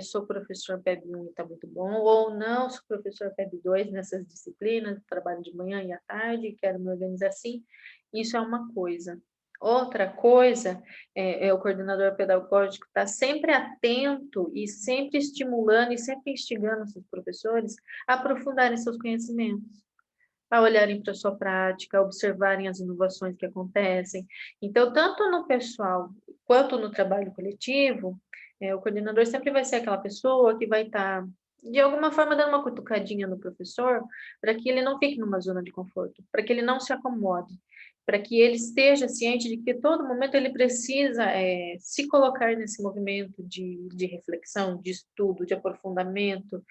S1: sou professor PEB 1 e está muito bom, ou não, sou professor PEB 2 nessas disciplinas, trabalho de manhã e à tarde, quero me organizar assim. Isso é uma coisa. Outra coisa é o coordenador pedagógico estar sempre atento e sempre estimulando e sempre instigando os seus professores a aprofundarem seus conhecimentos, a olharem para a sua prática, a observarem as inovações que acontecem. Então, tanto no pessoal quanto no trabalho coletivo, o coordenador sempre vai ser aquela pessoa que vai estar, de alguma forma, dando uma cutucadinha no professor, para que ele não fique numa zona de conforto, para que ele não se acomode, para que ele esteja ciente de que a todo momento ele precisa se colocar nesse movimento de reflexão, de estudo, de aprofundamento,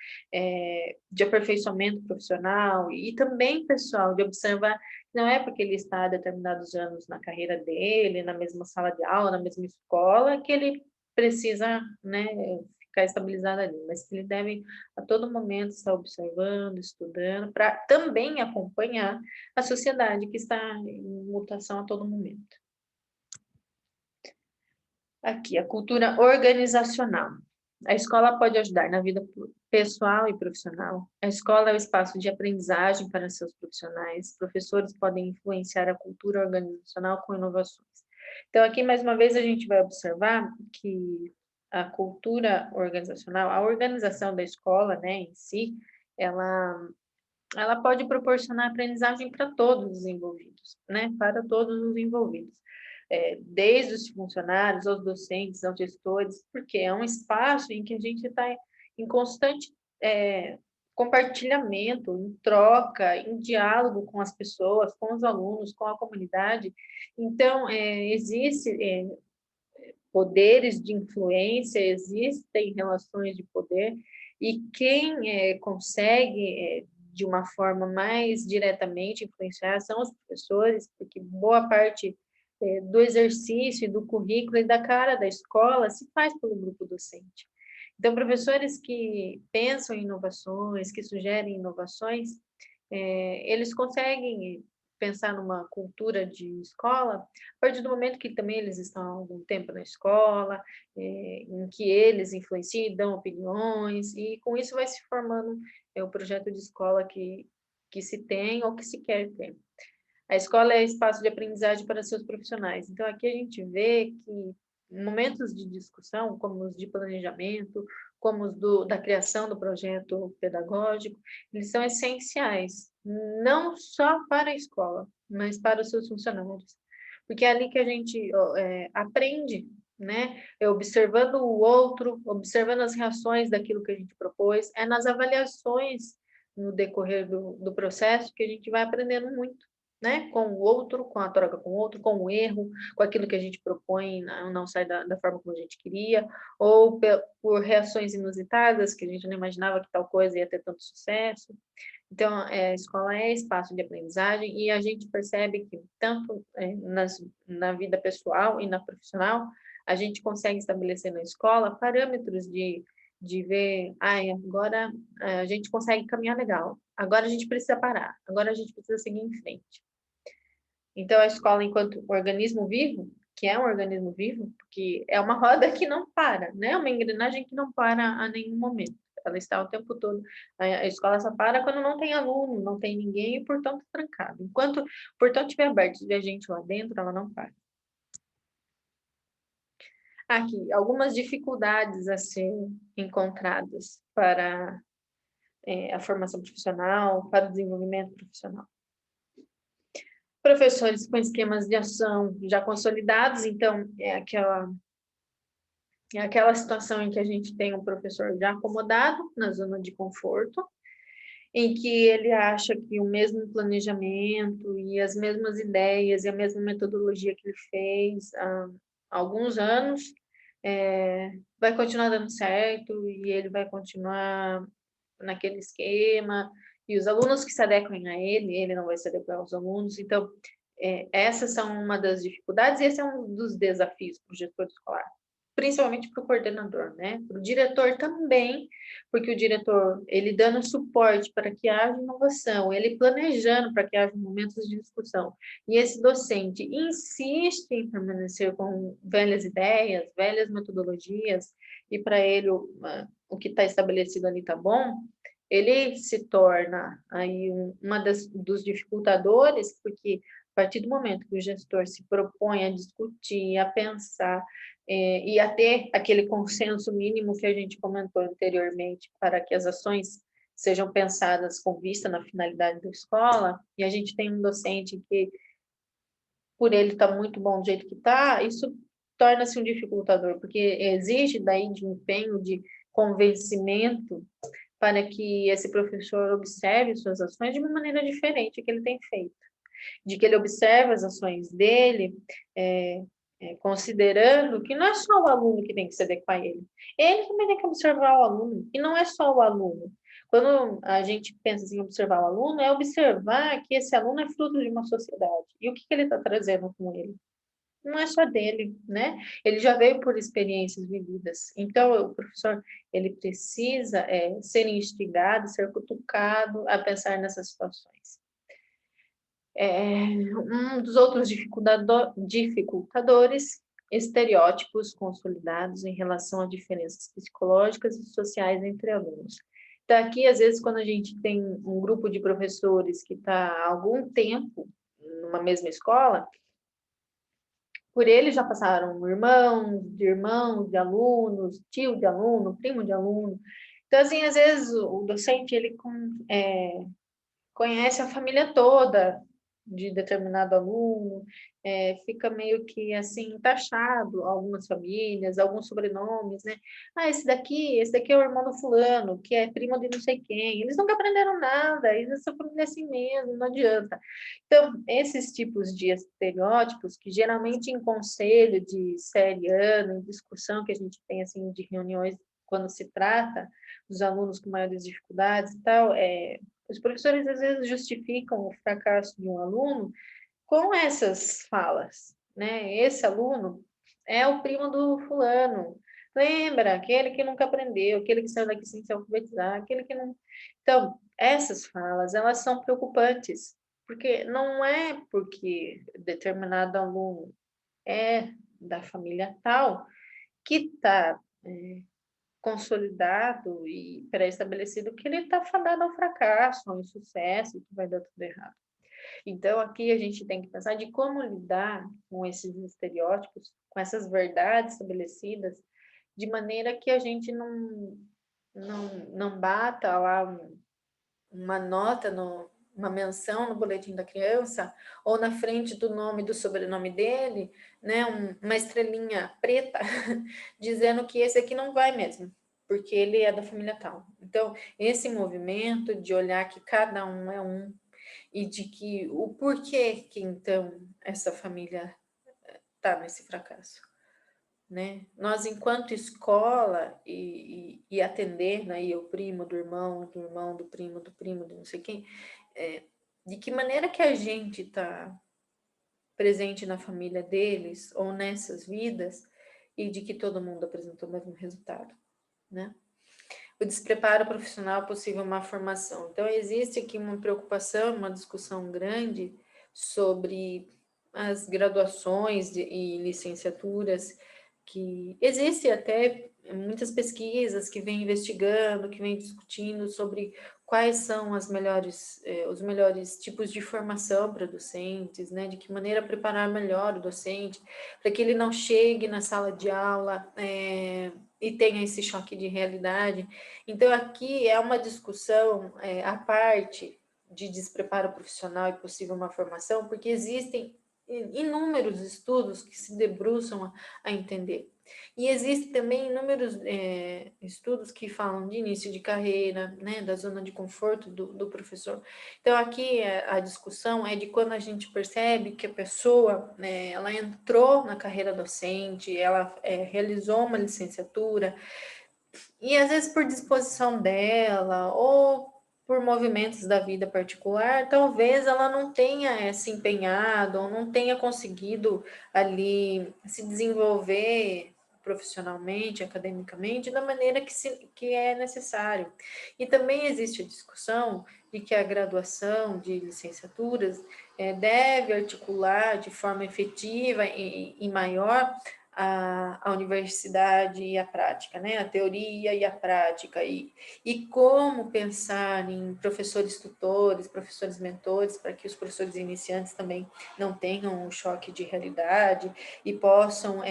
S1: de aperfeiçoamento profissional e também pessoal, de observar, não é porque ele está há determinados anos na carreira dele, na mesma sala de aula, na mesma escola, que ele precisa, né, ficar estabilizado ali, mas ele deve a todo momento estar observando, estudando, para também acompanhar a sociedade que está em mutação a todo momento. Aqui, a cultura organizacional. A escola pode ajudar na vida pessoal e profissional. A escola é o espaço de aprendizagem para seus profissionais. Professores podem influenciar a cultura organizacional com inovações. Então, aqui, mais uma vez, a gente vai observar que a cultura organizacional, a organização da escola, né, em si, ela pode proporcionar aprendizagem para todos os envolvidos, né, para todos os envolvidos. Desde os funcionários, aos docentes, aos gestores, porque é um espaço em que a gente está em constante compartilhamento, em troca, em diálogo com as pessoas, com os alunos, com a comunidade. Então, existe poderes de influência, existem relações de poder, e quem consegue, de uma forma mais diretamente influenciar, são os professores, porque boa parte do exercício, do currículo e da cara da escola se faz pelo grupo docente. Então, professores que pensam em inovações, que sugerem inovações, eles conseguem pensar numa cultura de escola, a partir do momento que também eles estão há algum tempo na escola, em que eles influenciam, dão opiniões, e com isso vai se formando o projeto de escola que se tem ou que se quer ter. A escola é espaço de aprendizagem para seus profissionais. Então, aqui a gente vê que momentos de discussão, como os de planejamento, como os da criação do projeto pedagógico, eles são essenciais, não só para a escola, mas para os seus funcionários. Porque é ali que a gente aprende, né? Observando o outro, observando as reações daquilo que a gente propôs, é nas avaliações no decorrer do processo que a gente vai aprendendo muito, né? Com o outro, com a troca com o outro, com o erro, com aquilo que a gente propõe não sai da forma como a gente queria, ou por reações inusitadas, que a gente não imaginava que tal coisa ia ter tanto sucesso. Então, a escola é espaço de aprendizagem, e a gente percebe que tanto na vida pessoal e na profissional, a gente consegue estabelecer na escola parâmetros de ver, agora a gente consegue caminhar legal, agora a gente precisa parar, agora a gente precisa seguir em frente. Então, a escola, enquanto organismo vivo, que é um organismo vivo, porque é uma roda que não para, né? Uma engrenagem que não para a nenhum momento. Ela está o tempo todo. A escola só para quando não tem aluno, não tem ninguém e, portanto, trancado. Enquanto o portão estiver aberto, tiver gente lá dentro, ela não para. Aqui, algumas dificuldades a serem encontradas para a formação profissional, para o desenvolvimento profissional. Professores com esquemas de ação já consolidados, então é aquela situação em que a gente tem um professor já acomodado na zona de conforto, em que ele acha que o mesmo planejamento e as mesmas ideias e a mesma metodologia que ele fez há alguns anos vai continuar dando certo, e ele vai continuar naquele esquema, e os alunos que se adequem a ele não vai se adequar aos alunos. Então, essas são uma das dificuldades, e esse é um dos desafios para o gestor escolar, principalmente para o coordenador, né? Para o diretor também, porque o diretor, ele dando suporte para que haja inovação, ele planejando para que haja momentos de discussão, e esse docente insiste em permanecer com velhas ideias, velhas metodologias, e para ele o que está estabelecido ali está bom, ele se torna aí uma dos dificultadores, porque a partir do momento que o gestor se propõe a discutir, a pensar, e a ter aquele consenso mínimo que a gente comentou anteriormente, para que as ações sejam pensadas com vista na finalidade da escola, e a gente tem um docente que, por ele estar muito bom do jeito que está, isso torna-se um dificultador, porque exige daí de empenho, de convencimento, para que esse professor observe suas ações de uma maneira diferente que ele tem feito, de que ele observe as ações dele, considerando que não é só o aluno que tem que se adequar a ele também tem que observar o aluno, e não é só o aluno. Quando a gente pensa em observar o aluno, é observar que esse aluno é fruto de uma sociedade, e o que ele está trazendo com ele? Não é só dele, né? Ele já veio por experiências vividas. Então, o professor, ele precisa ser instigado, ser cutucado a pensar nessas situações. Um dos outros dificultadores, estereótipos consolidados em relação a diferenças psicológicas e sociais entre alunos. Então, aqui, às vezes, quando a gente tem um grupo de professores que está há algum tempo numa mesma escola, por ele já passaram irmãos de alunos, tio de aluno, primo de aluno. Então, assim, às vezes o docente, ele conhece a família toda de determinado aluno, fica meio que assim, taxado algumas famílias, alguns sobrenomes, né? Ah, esse daqui é o irmão do fulano, que é primo de não sei quem. Eles nunca aprenderam nada, essa família é assim mesmo, não adianta. Então, esses tipos de estereótipos, que geralmente em conselho de série ano, em discussão que a gente tem, assim, de reuniões, quando se trata dos alunos com maiores dificuldades e tal, os professores, às vezes, justificam o fracasso de um aluno com essas falas, né? Esse aluno é o primo do fulano. Lembra? Aquele que nunca aprendeu, aquele que saiu daqui sem se alfabetizar, aquele que não... Então, essas falas, elas são preocupantes, porque não é porque determinado aluno é da família tal que está consolidado e pré-estabelecido que ele está fadado ao fracasso, ao insucesso, que vai dar tudo errado. Então, aqui a gente tem que pensar de como lidar com esses estereótipos, com essas verdades estabelecidas, de maneira que a gente não bata lá uma nota, uma menção no boletim da criança, ou na frente do nome e do sobrenome dele, né, uma estrelinha preta, dizendo que esse aqui não vai mesmo, porque ele é da família tal. Então, esse movimento de olhar que cada um é um, e de que o porquê que, então, essa família está nesse fracasso. Né? Nós, enquanto escola, e atender, né, e o primo do irmão, do primo, de não sei quem, de que maneira que a gente está presente na família deles ou nessas vidas e de que todo mundo apresentou o mesmo resultado, né? O despreparo profissional possível má formação. Então, existe aqui uma preocupação, uma discussão grande sobre as graduações e licenciaturas, que existe até muitas pesquisas que vêm investigando, que vêm discutindo sobre quais são os melhores tipos de formação para docentes, né? De que maneira preparar melhor o docente, para que ele não chegue na sala de aula e tenha esse choque de realidade. Então, aqui é uma discussão à parte de despreparo profissional e possível uma formação, porque existem inúmeros estudos que se debruçam a entender. E existem também inúmeros estudos que falam de início de carreira, né, da zona de conforto do professor. Então, aqui a discussão é de quando a gente percebe que a pessoa, ela entrou na carreira docente, ela realizou uma licenciatura, e às vezes por disposição dela, ou por movimentos da vida particular, talvez ela não tenha se empenhado, ou não tenha conseguido ali se desenvolver profissionalmente, academicamente, da maneira que é necessário. E também existe a discussão de que a graduação de licenciaturas deve articular de forma efetiva e maior a universidade e a prática, né? A teoria e a prática, e como pensar em professores tutores, professores mentores, para que os professores iniciantes também não tenham um choque de realidade e possam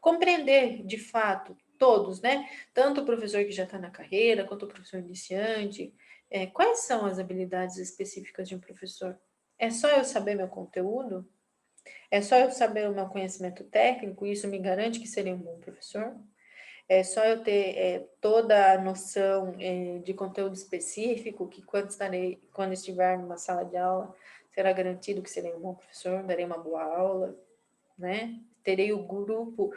S1: compreender de fato todos, né? Tanto o professor que já está na carreira, quanto o professor iniciante. Quais são as habilidades específicas de um professor? É só eu saber meu conteúdo? É só eu saber o meu conhecimento técnico, isso me garante que serei um bom professor? É só eu ter toda a noção de conteúdo específico, que quando estiver numa sala de aula, será garantido que serei um bom professor, darei uma boa aula, né? Terei o grupo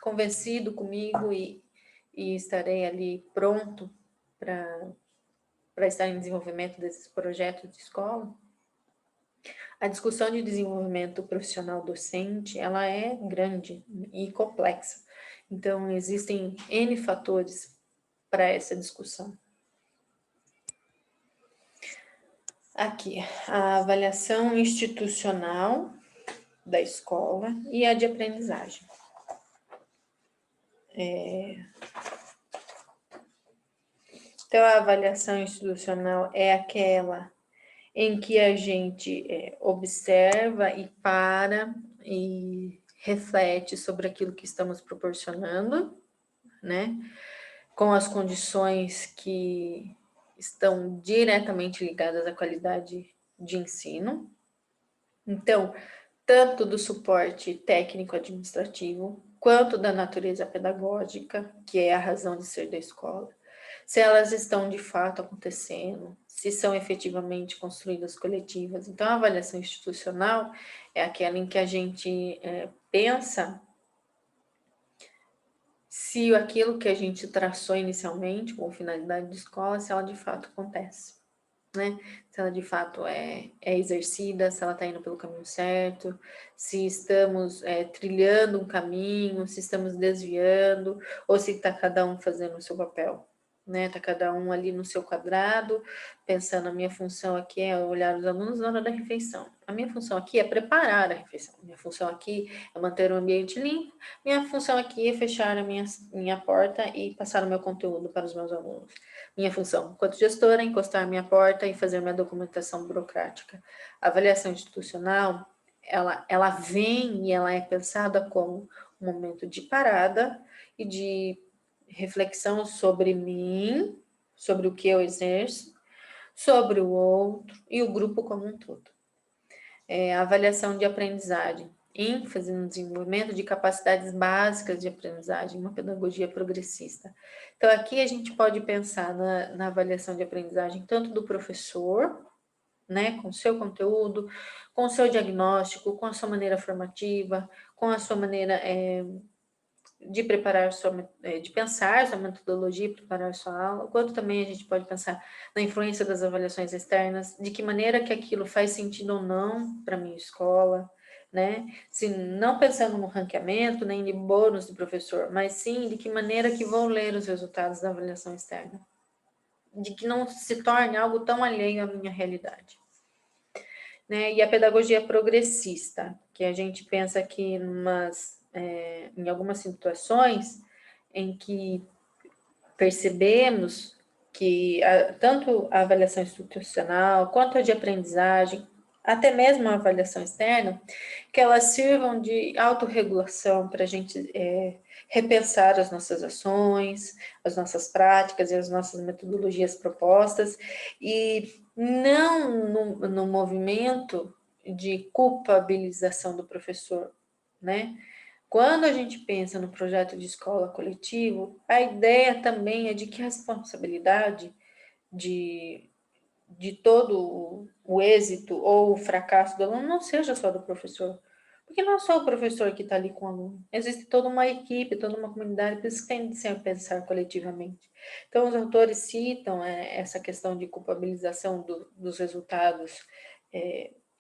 S1: convencido comigo e estarei ali pronto para estar em desenvolvimento desses projetos de escola. A discussão de desenvolvimento profissional docente, ela é grande e complexa. Então, existem N fatores para essa discussão. Aqui, a avaliação institucional da escola e a de aprendizagem. Então, a avaliação institucional é aquela em que a gente observa e para e reflete sobre aquilo que estamos proporcionando, né? Com as condições que estão diretamente ligadas à qualidade de ensino. Então, tanto do suporte técnico-administrativo, quanto da natureza pedagógica, que é a razão de ser da escola, se elas estão de fato acontecendo, se são efetivamente construídas coletivas. Então, a avaliação institucional é aquela em que a gente pensa se aquilo que a gente traçou inicialmente com finalidade de escola, se ela de fato acontece, né? Se ela de fato é exercida, se ela está indo pelo caminho certo, se estamos trilhando um caminho, se estamos desviando, ou se está cada um fazendo o seu papel, né? Está cada um ali no seu quadrado, pensando, a minha função aqui é olhar os alunos na hora da refeição. A minha função aqui é preparar a refeição. A minha função aqui é manter o ambiente limpo. Minha função aqui é fechar a minha porta e passar o meu conteúdo para os meus alunos. Minha função, enquanto gestora, é encostar minha porta e fazer minha documentação burocrática. A avaliação institucional, ela vem e ela é pensada como um momento de parada e de reflexão sobre mim, sobre o que eu exerço, sobre o outro e o grupo como um todo. A avaliação de aprendizagem, ênfase no desenvolvimento de capacidades básicas de aprendizagem, uma pedagogia progressista. Então, aqui a gente pode pensar na avaliação de aprendizagem tanto do professor, né, com o seu conteúdo, com o seu diagnóstico, com a sua maneira formativa, com a sua maneira de preparar de pensar sua metodologia e preparar sua aula, quanto também a gente pode pensar na influência das avaliações externas, de que maneira que aquilo faz sentido ou não para a minha escola, né? Se não pensando no ranqueamento, nem de bônus do professor, mas sim de que maneira que vou ler os resultados da avaliação externa, de que não se torne algo tão alheio à minha realidade. Né? E a pedagogia progressista, que a gente pensa que em algumas situações em que percebemos que tanto a avaliação institucional quanto a de aprendizagem, até mesmo a avaliação externa, que elas sirvam de autorregulação para a gente repensar as nossas ações, as nossas práticas e as nossas metodologias propostas, e não no movimento de culpabilização do professor, né? Quando a gente pensa no projeto de escola coletivo, a ideia também é de que a responsabilidade de todo o êxito ou o fracasso do aluno não seja só do professor. Porque não é só o professor que está ali com o aluno. Existe toda uma equipe, toda uma comunidade, por isso que tem de se pensar coletivamente. Então, os autores citam essa questão de culpabilização dos resultados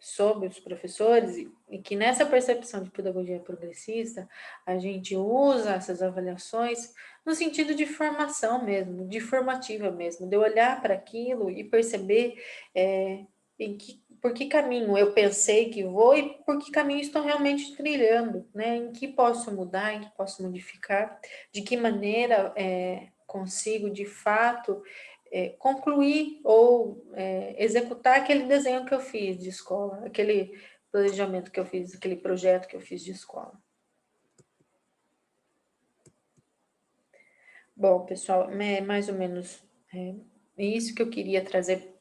S1: sobre os professores e que nessa percepção de pedagogia progressista, a gente usa essas avaliações no sentido de formação mesmo, de formativa mesmo, de olhar para aquilo e perceber
S2: por que caminho eu pensei que vou e por que caminho estou realmente trilhando, né? Em que posso mudar, em que posso modificar, de que maneira consigo, de fato, concluir ou executar aquele desenho que eu fiz de escola, aquele planejamento que eu fiz, aquele projeto que eu fiz de escola. Bom, pessoal, é mais ou menos isso que eu queria trazer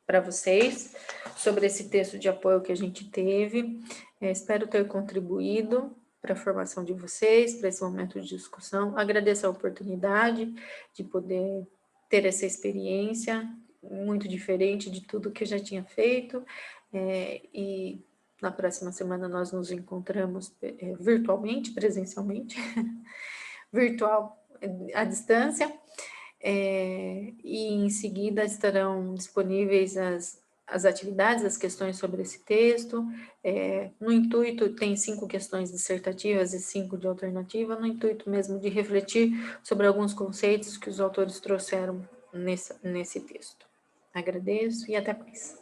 S2: para vocês sobre esse texto de apoio que a gente teve. Espero ter contribuído para a formação de vocês, para esse momento de discussão. Agradeço a oportunidade de poder ter essa experiência muito diferente de tudo que eu já tinha feito. E na próxima semana nós nos encontramos virtualmente, presencialmente, virtual à distância. E em seguida estarão disponíveis as atividades, as questões sobre esse texto. No intuito, tem 5 questões dissertativas e 5 de alternativa, no intuito mesmo de refletir sobre alguns conceitos que os autores trouxeram nesse texto. Agradeço e até mais.